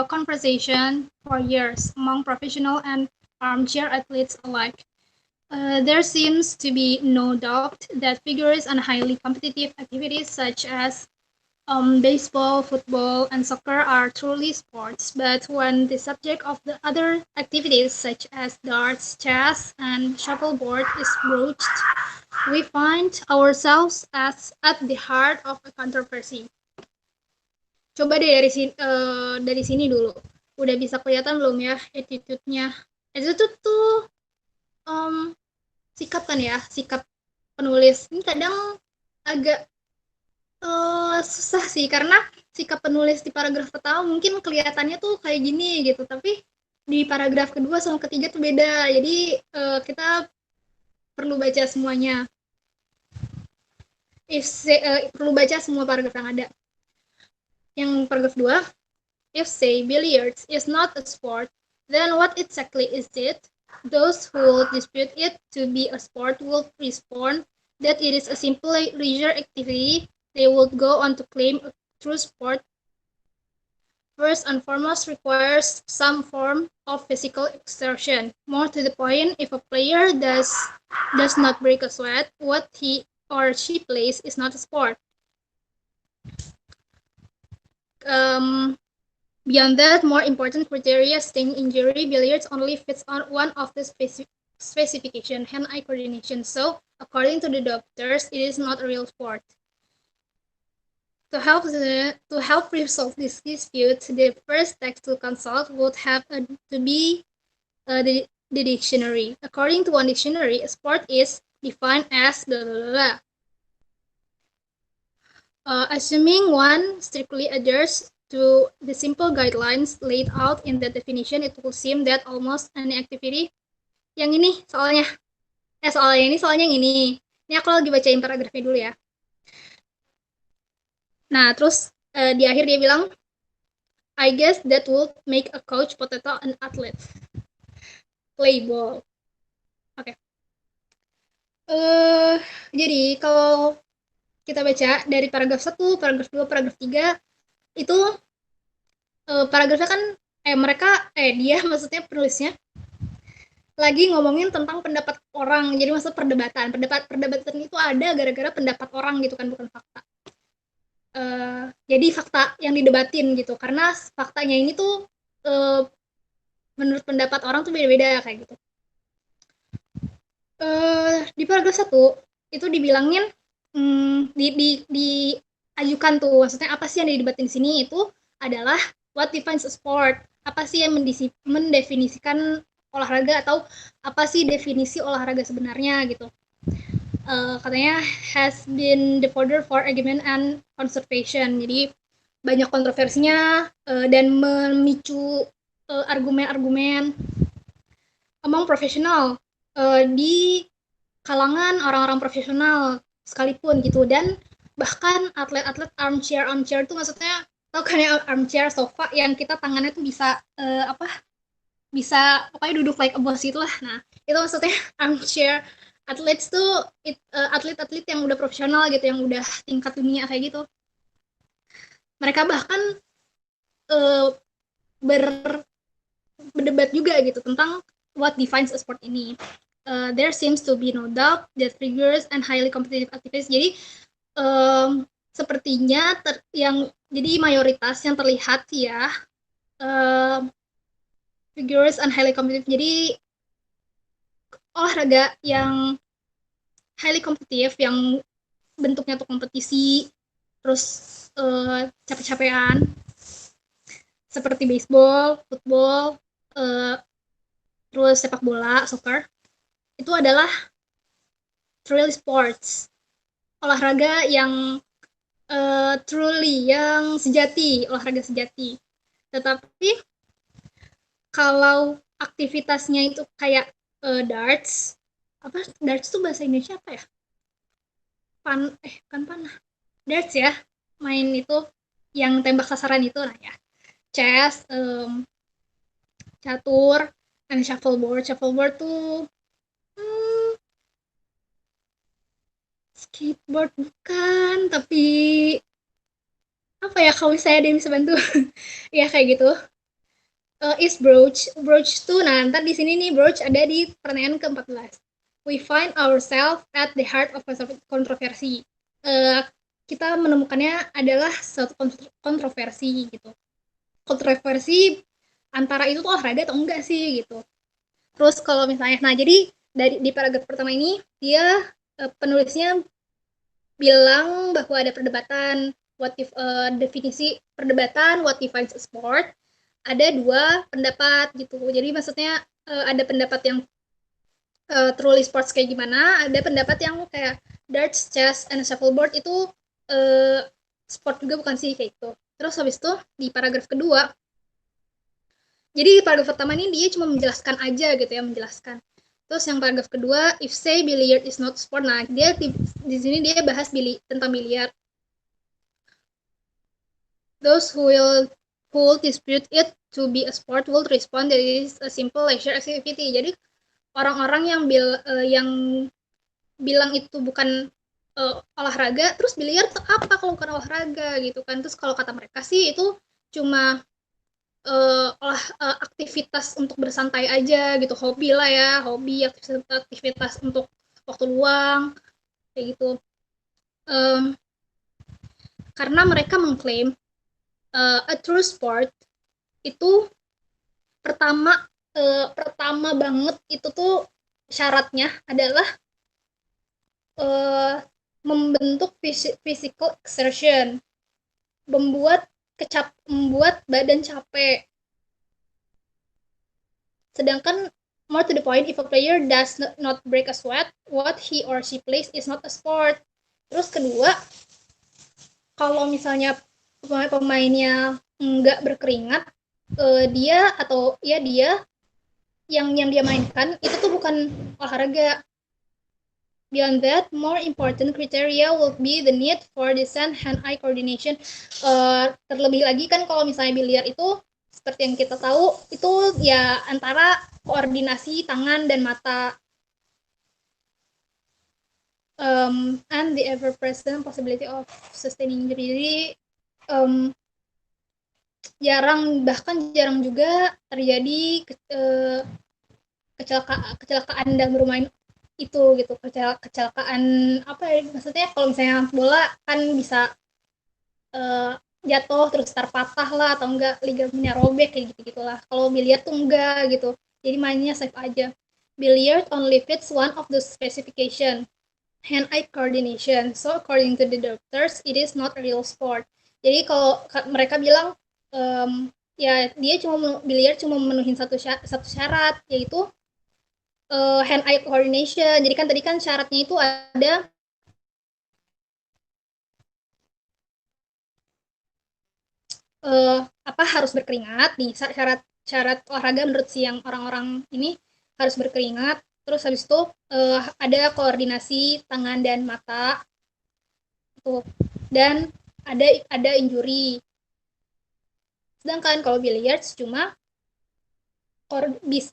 conversation for years among professional and armchair athletes alike. There seems to be no doubt that vigorous and highly competitive activities such as baseball, football, and soccer are truly sports, but when the subject of the other activities such as darts, chess, and shuffleboard is broached, we find ourselves as at the heart of a controversy. Coba deh dari sini dulu. Udah bisa kelihatan belum ya attitude-nya? Attitude tuh sikap kan ya, sikap penulis. Ini kadang agak susah sih karena sikap penulis di paragraf pertama mungkin kelihatannya tuh kayak gini gitu, tapi di paragraf kedua sama ketiga tuh beda. Jadi kita perlu baca semuanya. Perlu baca semua paragraf yang ada. Yang paragraf 2, if say billiards is not a sport, then what exactly is it? Those who will dispute it to be a sport will respond that it is a simple leisure activity. They would go on to claim a true sport first and foremost requires some form of physical exertion. More to the point, if a player does not break a sweat, what he or she plays is not a sport. Beyond that, more important criteria, sting injury, billiards only fits on one of the specification, hand-eye coordination. So, according to the doctors, it is not a real sport. To help resolve this dispute, the first text to consult would have to be the dictionary. According to one dictionary, a sport is defined as blah, blah, blah, blah. Assuming one strictly adheres to the simple guidelines laid out in the definition, it will seem that almost any activity. Yang ini soalnya. Soalnya yang ini. Ini aku lagi bacain paragrafnya dulu ya. Nah, terus di akhir dia bilang, I guess that would make a couch potato an athlete. Play ball. Oke. Jadi kalau kita baca dari paragraf 1, paragraf 2, paragraf 3, itu paragrafnya kan dia maksudnya penulisnya lagi ngomongin tentang pendapat orang. Jadi maksud perdebatan itu ada gara-gara pendapat orang gitu kan, bukan fakta. Jadi fakta yang didebatin gitu, karena faktanya ini tuh menurut pendapat orang tuh beda-beda kayak gitu. Di paragraf 1 itu dibilangin diajukan tuh, maksudnya apa sih yang didebatin di sini itu adalah what defines a sport, apa sih yang mendefinisikan olahraga, atau apa sih definisi olahraga sebenarnya gitu. Katanya has been the fodder for argument and conservation. Jadi banyak kontroversinya dan memicu argumen-argumen among profesional, di kalangan orang-orang profesional sekalipun gitu, dan bahkan atlet-atlet armchair tuh maksudnya tau kan ya, armchair sofa yang kita tangannya tuh bisa bisa pokoknya duduk like a boss gitu lah. Nah itu maksudnya armchair athletes tuh atlet-atlet yang udah profesional gitu, yang udah tingkat dunia kayak gitu. Mereka bahkan berdebat juga gitu tentang what defines a sport ini. There seems to be no doubt that rigorous and highly competitive activities. Jadi sepertinya jadi mayoritas yang terlihat ya rigorous and highly competitive. Jadi olahraga yang highly competitive, yang bentuknya tuh kompetisi, terus capek-capean, seperti baseball, football, terus sepak bola, soccer, itu adalah truly sports, olahraga yang truly, yang sejati, olahraga sejati. Tetapi kalau aktivitasnya itu kayak darts, apa darts tuh bahasa Indonesia apa ya? Bukan panah. Darts ya. Main itu yang tembak sasaran itu nah ya. Chess, catur, and shuffleboard. Shuffleboard tuh hmm, skateboard bukan, tapi apa ya kalau saya ada yang bisa bantu? Ya kayak gitu. Is brooch. Brooch tuh, nah ntar di sini nih brooch ada di pertanyaan ke-14. We find ourselves at the heart of controversy. Uh, kita menemukannya adalah suatu kontroversi gitu. Kontroversi antara itu tuh olahraga atau enggak sih gitu. Terus kalau misalnya, nah jadi di paragraf pertama ini dia penulisnya bilang bahwa ada perdebatan definisi perdebatan what defines a sport, ada dua pendapat gitu. Jadi maksudnya ada pendapat yang truly sports kayak gimana, ada pendapat yang kayak darts, chess, and shuffleboard itu uh, sport juga bukan sih kayak gitu. Terus habis itu di paragraf kedua, jadi paragraf pertama ini dia cuma menjelaskan aja gitu ya, menjelaskan. Terus yang paragraf kedua, if say billiard is not sport, nah dia di sini dia bahas tentang biliar. Those who will dispute it to be a sport will respond that it is a simple leisure activity. Jadi orang-orang yang bilang itu bukan olahraga, terus biliar tuh apa kalau bukan olahraga gitu kan? Terus kalau kata mereka sih itu cuma aktivitas untuk bersantai aja gitu, hobi lah ya, hobi aktivitas untuk waktu luang kayak gitu. Karena mereka mengklaim a true sport itu pertama banget itu tuh syaratnya adalah membentuk physical exertion, membuat badan capek. Sedangkan more to the point, if a player does not break a sweat, what he or she plays is not a sport. Terus kedua, kalau misalnya pemainnya nggak berkeringat, dia yang dia mainkan itu tuh bukan olahraga. Beyond that, more important criteria will be the need for decent hand-eye coordination. Terlebih lagi kan kalau misalnya biliar itu seperti yang kita tahu itu ya antara koordinasi tangan dan mata, and the ever-present possibility of sustaining injury. Jadi jarang juga terjadi kecelakaan dalam bermain itu gitu, kecelakaan apa ya maksudnya, kalau misalnya bola kan bisa jatuh terus patah lah atau enggak ligamennya robek kayak gitu gitulah. Kalau biliar tuh enggak gitu, jadi mainnya safe aja. Billiard only fits one of the specification, hand-eye coordination, so according to the doctors it is not a real sport. Jadi kalau mereka bilang ya dia biliar cuma memenuhi satu syarat, yaitu hand-eye coordination. Jadi kan tadi kan syaratnya itu ada harus berkeringat nih, syarat olahraga menurut si yang orang-orang ini harus berkeringat. Terus habis itu ada koordinasi tangan dan mata tuh, dan ada injury. Sedangkan kalau billiards cuma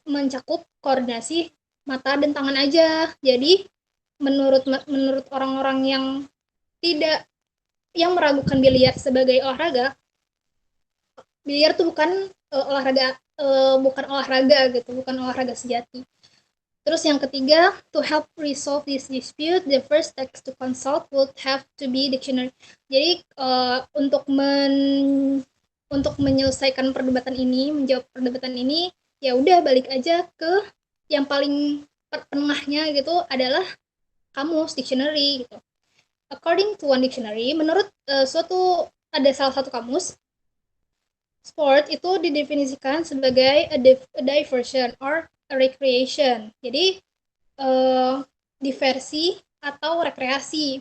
mencakup koordinasi mata dan tangan aja. Jadi menurut orang-orang yang meragukan biliar sebagai olahraga, biliar tuh bukan olahraga gitu, bukan olahraga sejati. Terus yang ketiga, to help resolve this dispute, the first text to consult would have to be dictionary. Jadi untuk menyelesaikan menjawab perdebatan ini, ya udah balik aja ke yang paling penengahnya gitu, adalah kamus, dictionary gitu. According to one dictionary, menurut ada salah satu kamus, sport itu didefinisikan sebagai a diversion or a recreation. Jadi diversi atau rekreasi.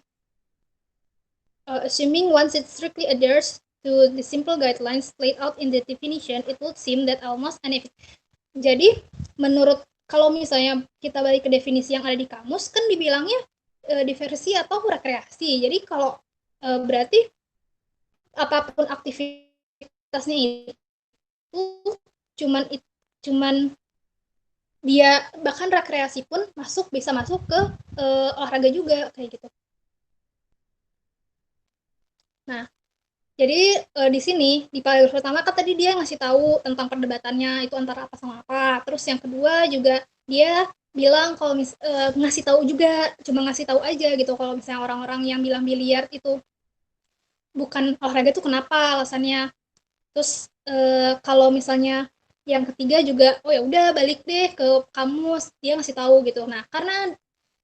Assuming one strictly adheres to the simple guidelines laid out in the definition, it would seem that almost any. Jadi menurut kalau misalnya kita balik ke definisi yang ada di kamus kan dibilangnya diversi atau rekreasi. Jadi kalau berarti apapun aktivitasnya itu cuman cuman dia bahkan rekreasi pun bisa masuk ke olahraga juga kayak gitu. Nah, jadi di sini di paragraf pertama kan tadi dia ngasih tahu tentang perdebatannya itu antara apa sama apa. Terus yang kedua juga dia bilang kalau ngasih tahu juga, cuma ngasih tahu aja gitu kalau misalnya orang-orang yang bilang biliar itu bukan olahraga itu kenapa alasannya. Terus kalau misalnya yang ketiga juga, oh ya udah balik deh ke kamus, dia ngasih tahu gitu. Nah, karena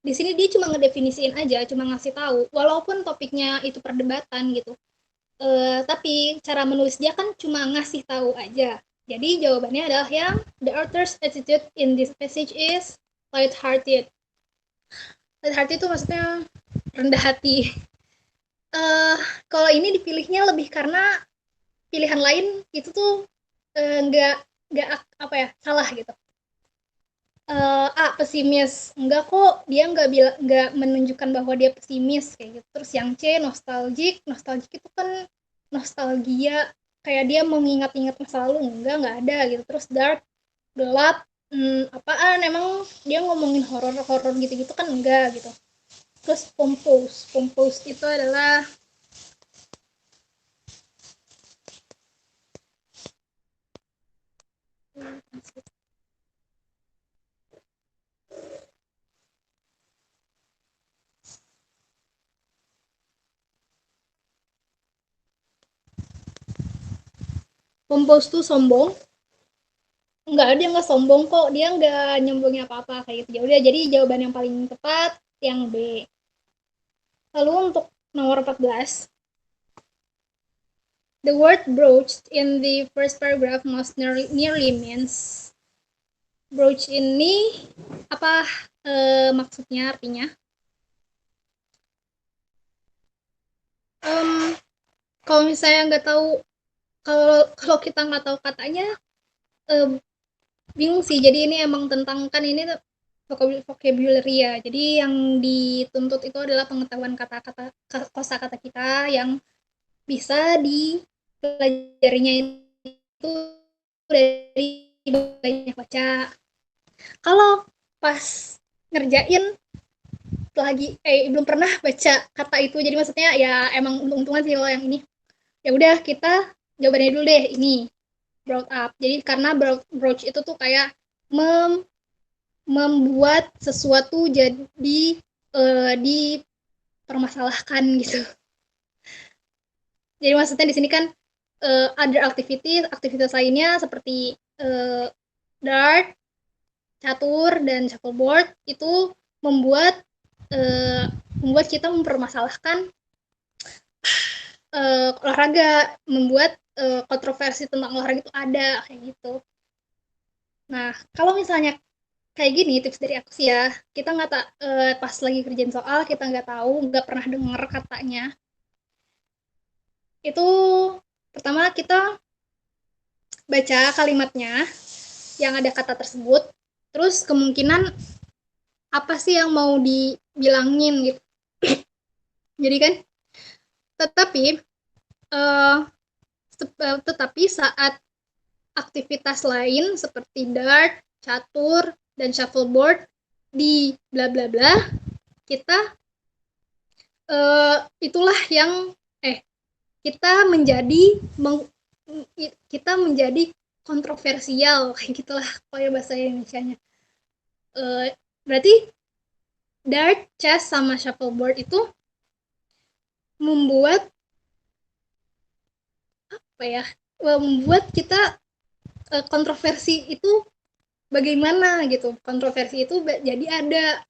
di sini dia cuma ngedefinisiin aja, cuma ngasih tahu, walaupun topiknya itu perdebatan gitu. Tapi cara menulis dia kan cuma ngasih tahu aja. Jadi jawabannya adalah yang the author's attitude in this passage is light-hearted. Light-hearted itu maksudnya rendah hati. Uh, Kalau ini dipilihnya lebih karena pilihan lain itu tuh nggak apa ya salah gitu. Pesimis enggak kok dia nggak menunjukkan bahwa dia pesimis kayak gitu. Terus yang C nostalgic itu kan nostalgia kayak dia mengingat-ingat masa lalu nggak ada gitu. Terus dark gelap apaan emang dia ngomongin horor gitu-gitu kan enggak gitu. Terus compose itu adalah compose tuh sombong. Enggak, dia nggak sombong kok, dia nggak nyombongin apa-apa kayak gitu. Ya udah, jadi jawaban yang paling tepat yang B. Lalu untuk nomor 14, the word broached in the first paragraph most nearly means. Broach ini apa maksudnya, artinya? Kalau misalnya nggak tahu, kalau kita nggak tahu katanya, bingung sih. Jadi ini emang tentang kan ini vocabulary ya. Jadi yang dituntut itu adalah pengetahuan kata-kata kosakata kita yang bisa dipelajarinya itu dari banyak baca. Kalau pas ngerjain lagi belum pernah baca kata itu, jadi maksudnya ya emang untung-untungan sih kalau yang ini. Ya udah kita jawabannya dulu deh ini brought up. Jadi karena broach itu tuh kayak membuat sesuatu jadi dipermasalahkan gitu. Jadi maksudnya di sini kan other aktivitas lainnya seperti dart, catur, dan shuffleboard itu membuat membuat kita mempermasalahkan olahraga, membuat kontroversi tentang olahraga itu ada kayak gitu. Nah, kalau misalnya kayak gini tips dari aku sih ya, kita nggak pas lagi kerjain soal kita nggak tahu, nggak pernah dengar katanya, itu pertama kita baca kalimatnya yang ada kata tersebut, terus kemungkinan apa sih yang mau dibilangin gitu. Jadi kan tetapi tetapi saat aktivitas lain seperti dart, catur, dan shuffleboard di bla bla bla, kita itulah yang kita menjadi kita menjadi kontroversial kayak gitulah kayak bahasa Indonesianya. Berarti dart, chess, sama shuffleboard itu membuat apa ya? Membuat kita kontroversi itu bagaimana gitu. Kontroversi itu jadi ada.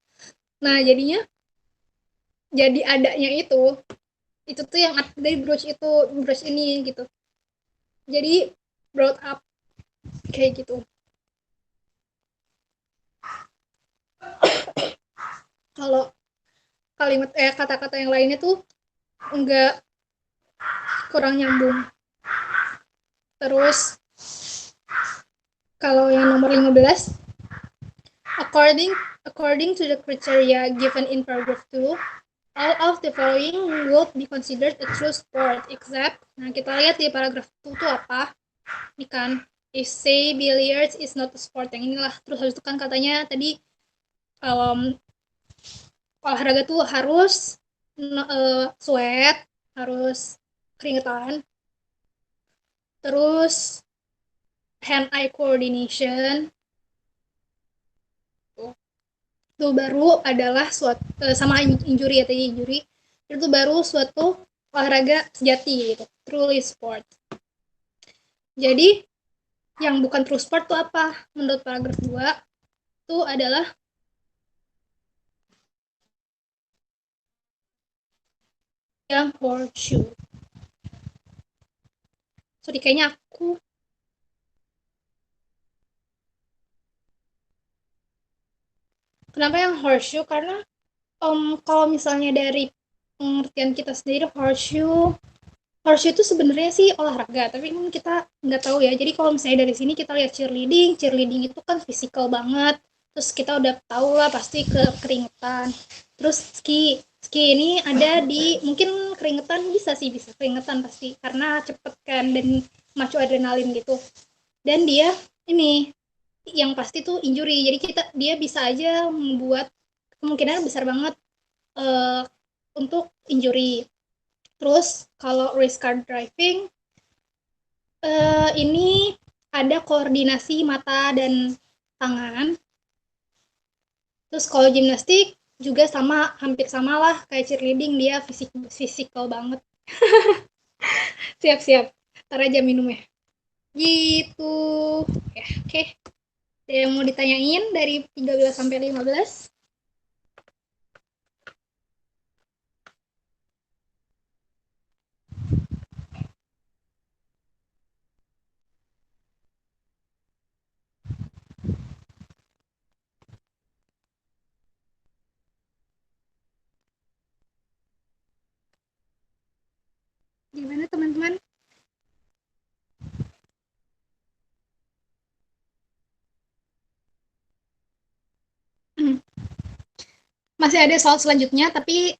Nah, jadinya jadi adanya itu tuh yang dari brush ini gitu. Jadi brought up kayak gitu. Kalau kalimat kata-kata yang lainnya tuh enggak, kurang nyambung. Terus kalau yang nomor 15, According to the criteria given in paragraph 2, all of the following would be considered a true sport except, nah kita lihat di paragraph 2 itu apa. Ini kan, if say billiards is not a sport, yang inilah. Terus habis itu kan katanya tadi olahraga tuh harus sweat, harus keringetan, terus hand-eye coordination, itu baru adalah suatu sama injury ya tadi, injury itu baru suatu olahraga sejati gitu, truly sport. Jadi yang bukan true sport itu apa menurut paragraf 2 itu adalah yang horseshoe. Sorry, kayaknya aku kenapa yang horseshoe, karena kalau misalnya dari pengertian kita sendiri, horseshoe itu sebenarnya sih olahraga, tapi kan kita nggak tahu ya. Jadi kalau misalnya dari sini kita lihat cheerleading itu kan fisikal banget, terus kita udah tahu lah pasti keringetan. Terus ski ini ada di, mungkin keringetan bisa keringetan pasti karena cepet kan dan macu adrenalin gitu. Dan dia ini yang pasti tuh injury, jadi dia bisa aja membuat, kemungkinan besar banget untuk injury. Terus kalau race car driving ini ada koordinasi mata dan tangan. Terus kalau gimnastik juga sama, hampir sama lah kayak cheerleading, dia fisikal banget. Siap, ntar aja minumnya. Gitu. Ya, oke. Ada yang mau ditanyain dari 13 sampai 15? Gimana teman-teman? Masih ada soal selanjutnya, tapi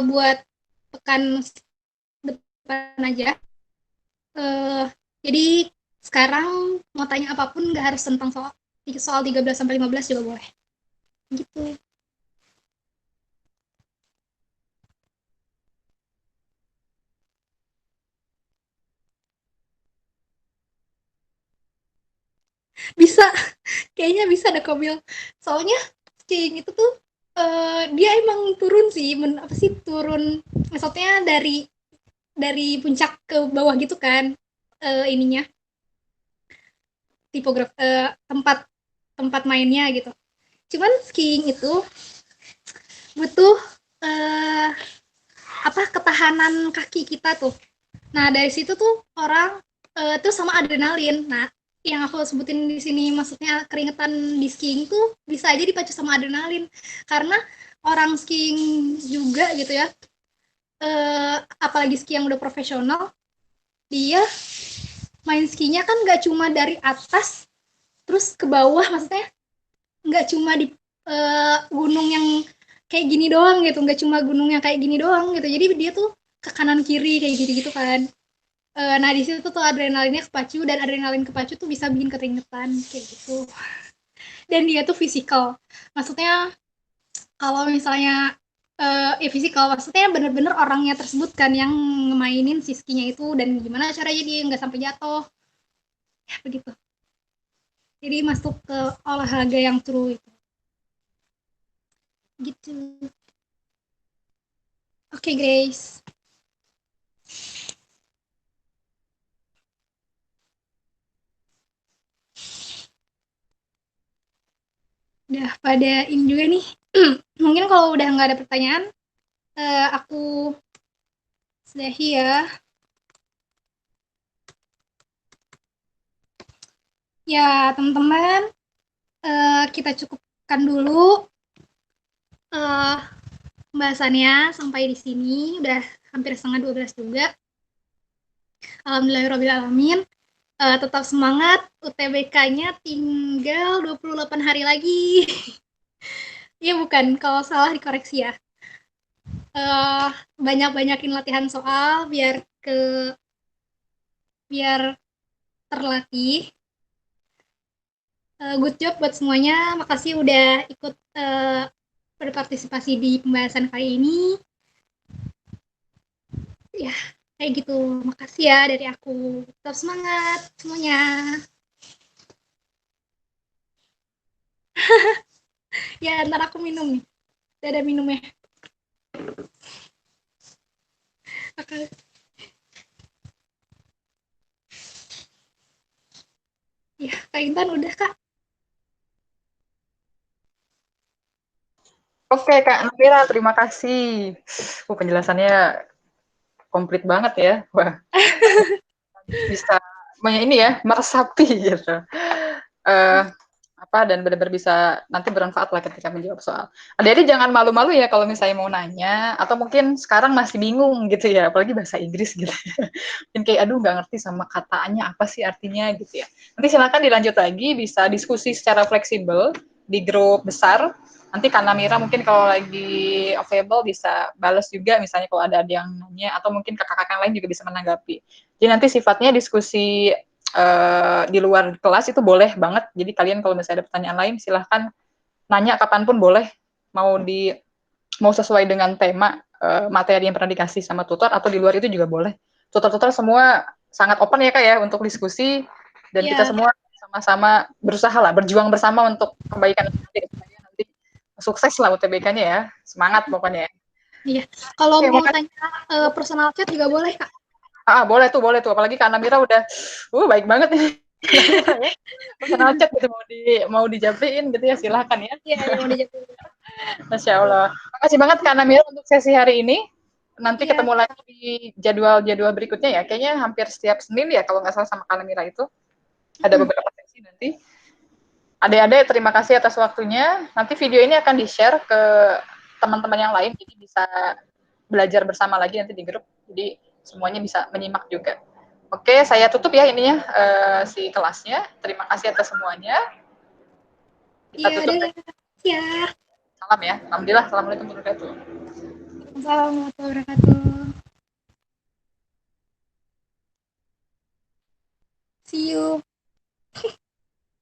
buat pekan depan aja. Jadi sekarang mau tanya apapun, nggak harus tentang soal 13 sampai 15 juga boleh. Gitu. Bisa, kayaknya bisa ada Kobil. Soalnya skiing itu tuh dia emang turun sih, apa sih, turun, maksudnya dari puncak ke bawah gitu kan, ininya tempat tempat mainnya gitu. Cuman skiing itu butuh uh, apa, ketahanan kaki kita tuh. Nah dari situ tuh orang terus sama adrenalin. Nah yang aku sebutin di sini maksudnya keringetan di skiing tuh bisa aja dipacu sama adrenalin, karena orang skiing juga gitu ya, apalagi ski yang udah profesional, dia main skinya kan nggak cuma dari atas terus ke bawah, maksudnya nggak cuma di gunung yang kayak gini doang gitu, nggak cuma gunung yang kayak gini doang gitu, jadi dia tuh ke kanan kiri kayak gitu kan. Nah di situ tuh adrenalinnya kepacu, dan adrenalin kepacu tuh bisa bikin keringetan kayak gitu. Dan dia tuh fisikal, maksudnya kalau misalnya ya fisikal, maksudnya bener-bener orangnya tersebut kan yang ngemainin si skinya itu, dan gimana caranya dia nggak sampai jatuh ya begitu. Jadi masuk ke olahraga yang true itu gitu. Oke, Grace. Udah pada ini juga nih. Mungkin kalau udah nggak ada pertanyaan, aku sudahi ya. Ya, teman-teman, kita cukupkan dulu pembahasannya sampai di sini. Udah hampir setengah 12 juga. Alhamdulillahirrahmanirrahim. Tetap semangat, UTBK-nya tinggal 28 hari lagi. Iya bukan, kalau salah dikoreksi ya. Banyak-banyakin latihan soal biar terlatih. Good job buat semuanya. Makasih udah ikut berpartisipasi di pembahasan kali ini. Ya, kayak gitu. Makasih ya dari aku. Tetap semangat semuanya. Ya, ntar aku minum nih. Udah ada minumnya. Oke. Ya, Kak Intan udah, Kak. Oke, Kak Nabila, terima kasih. Penjelasannya komplit banget ya. Wah, bisa ini ya, meresapi gitu. Eh, dan benar-benar bisa nanti bermanfaat lah ketika menjawab soal. Adik-adik jangan malu-malu ya kalau misalnya mau nanya, atau mungkin sekarang masih bingung gitu ya, apalagi bahasa Inggris gitu. Mungkin kayak aduh nggak ngerti sama katanya apa sih artinya gitu ya. Nanti silakan dilanjut lagi, bisa diskusi secara fleksibel di grup besar. Nanti Kak Mira mungkin kalau lagi available bisa balas juga misalnya kalau ada yang nanya, atau mungkin kakak-kakak lain juga bisa menanggapi. Jadi nanti sifatnya diskusi di luar kelas itu boleh banget. Jadi kalian kalau misalnya ada pertanyaan lain silahkan nanya kapanpun boleh. Mau sesuai dengan tema materi yang pernah dikasih sama tutor, atau di luar itu juga boleh. Tutor-tutor semua sangat open ya Kak ya untuk diskusi, dan kita Ya, semua sama-sama berusaha lah, berjuang bersama untuk kebaikan nanti sukses lah UTBK-nya ya. Semangat pokoknya. iya. Kalau Oke, mau makasih. tanya personal chat juga boleh, Kak. Boleh tuh, boleh tuh. Apalagi Kak Namira udah, baik banget nih. Namira ya. Personal chat gitu mau dijabriin gitu ya, silahkan ya. Iya, yang mau dijawab. Masya Allah. Makasih banget Kak Namira untuk sesi hari ini. Nanti Iya. ketemu lagi di jadwal-jadwal berikutnya ya. Kayaknya hampir setiap Senin ya kalau nggak salah sama Kak Namira itu. Ada Mm. beberapa sesi nanti. Adik-adik terima kasih atas waktunya. Nanti video ini akan di-share ke teman-teman yang lain, jadi bisa belajar bersama lagi nanti di grup. Jadi semuanya bisa menyimak juga. Oke, saya tutup ya ininya si kelasnya. Terima kasih atas semuanya. Kita Iya, tutup ada. lagi. Ya. Salam ya. Alhamdulillah. Assalamualaikum warahmatullahi wabarakatuh. Assalamualaikum warahmatullahi wabarakatuh. See you.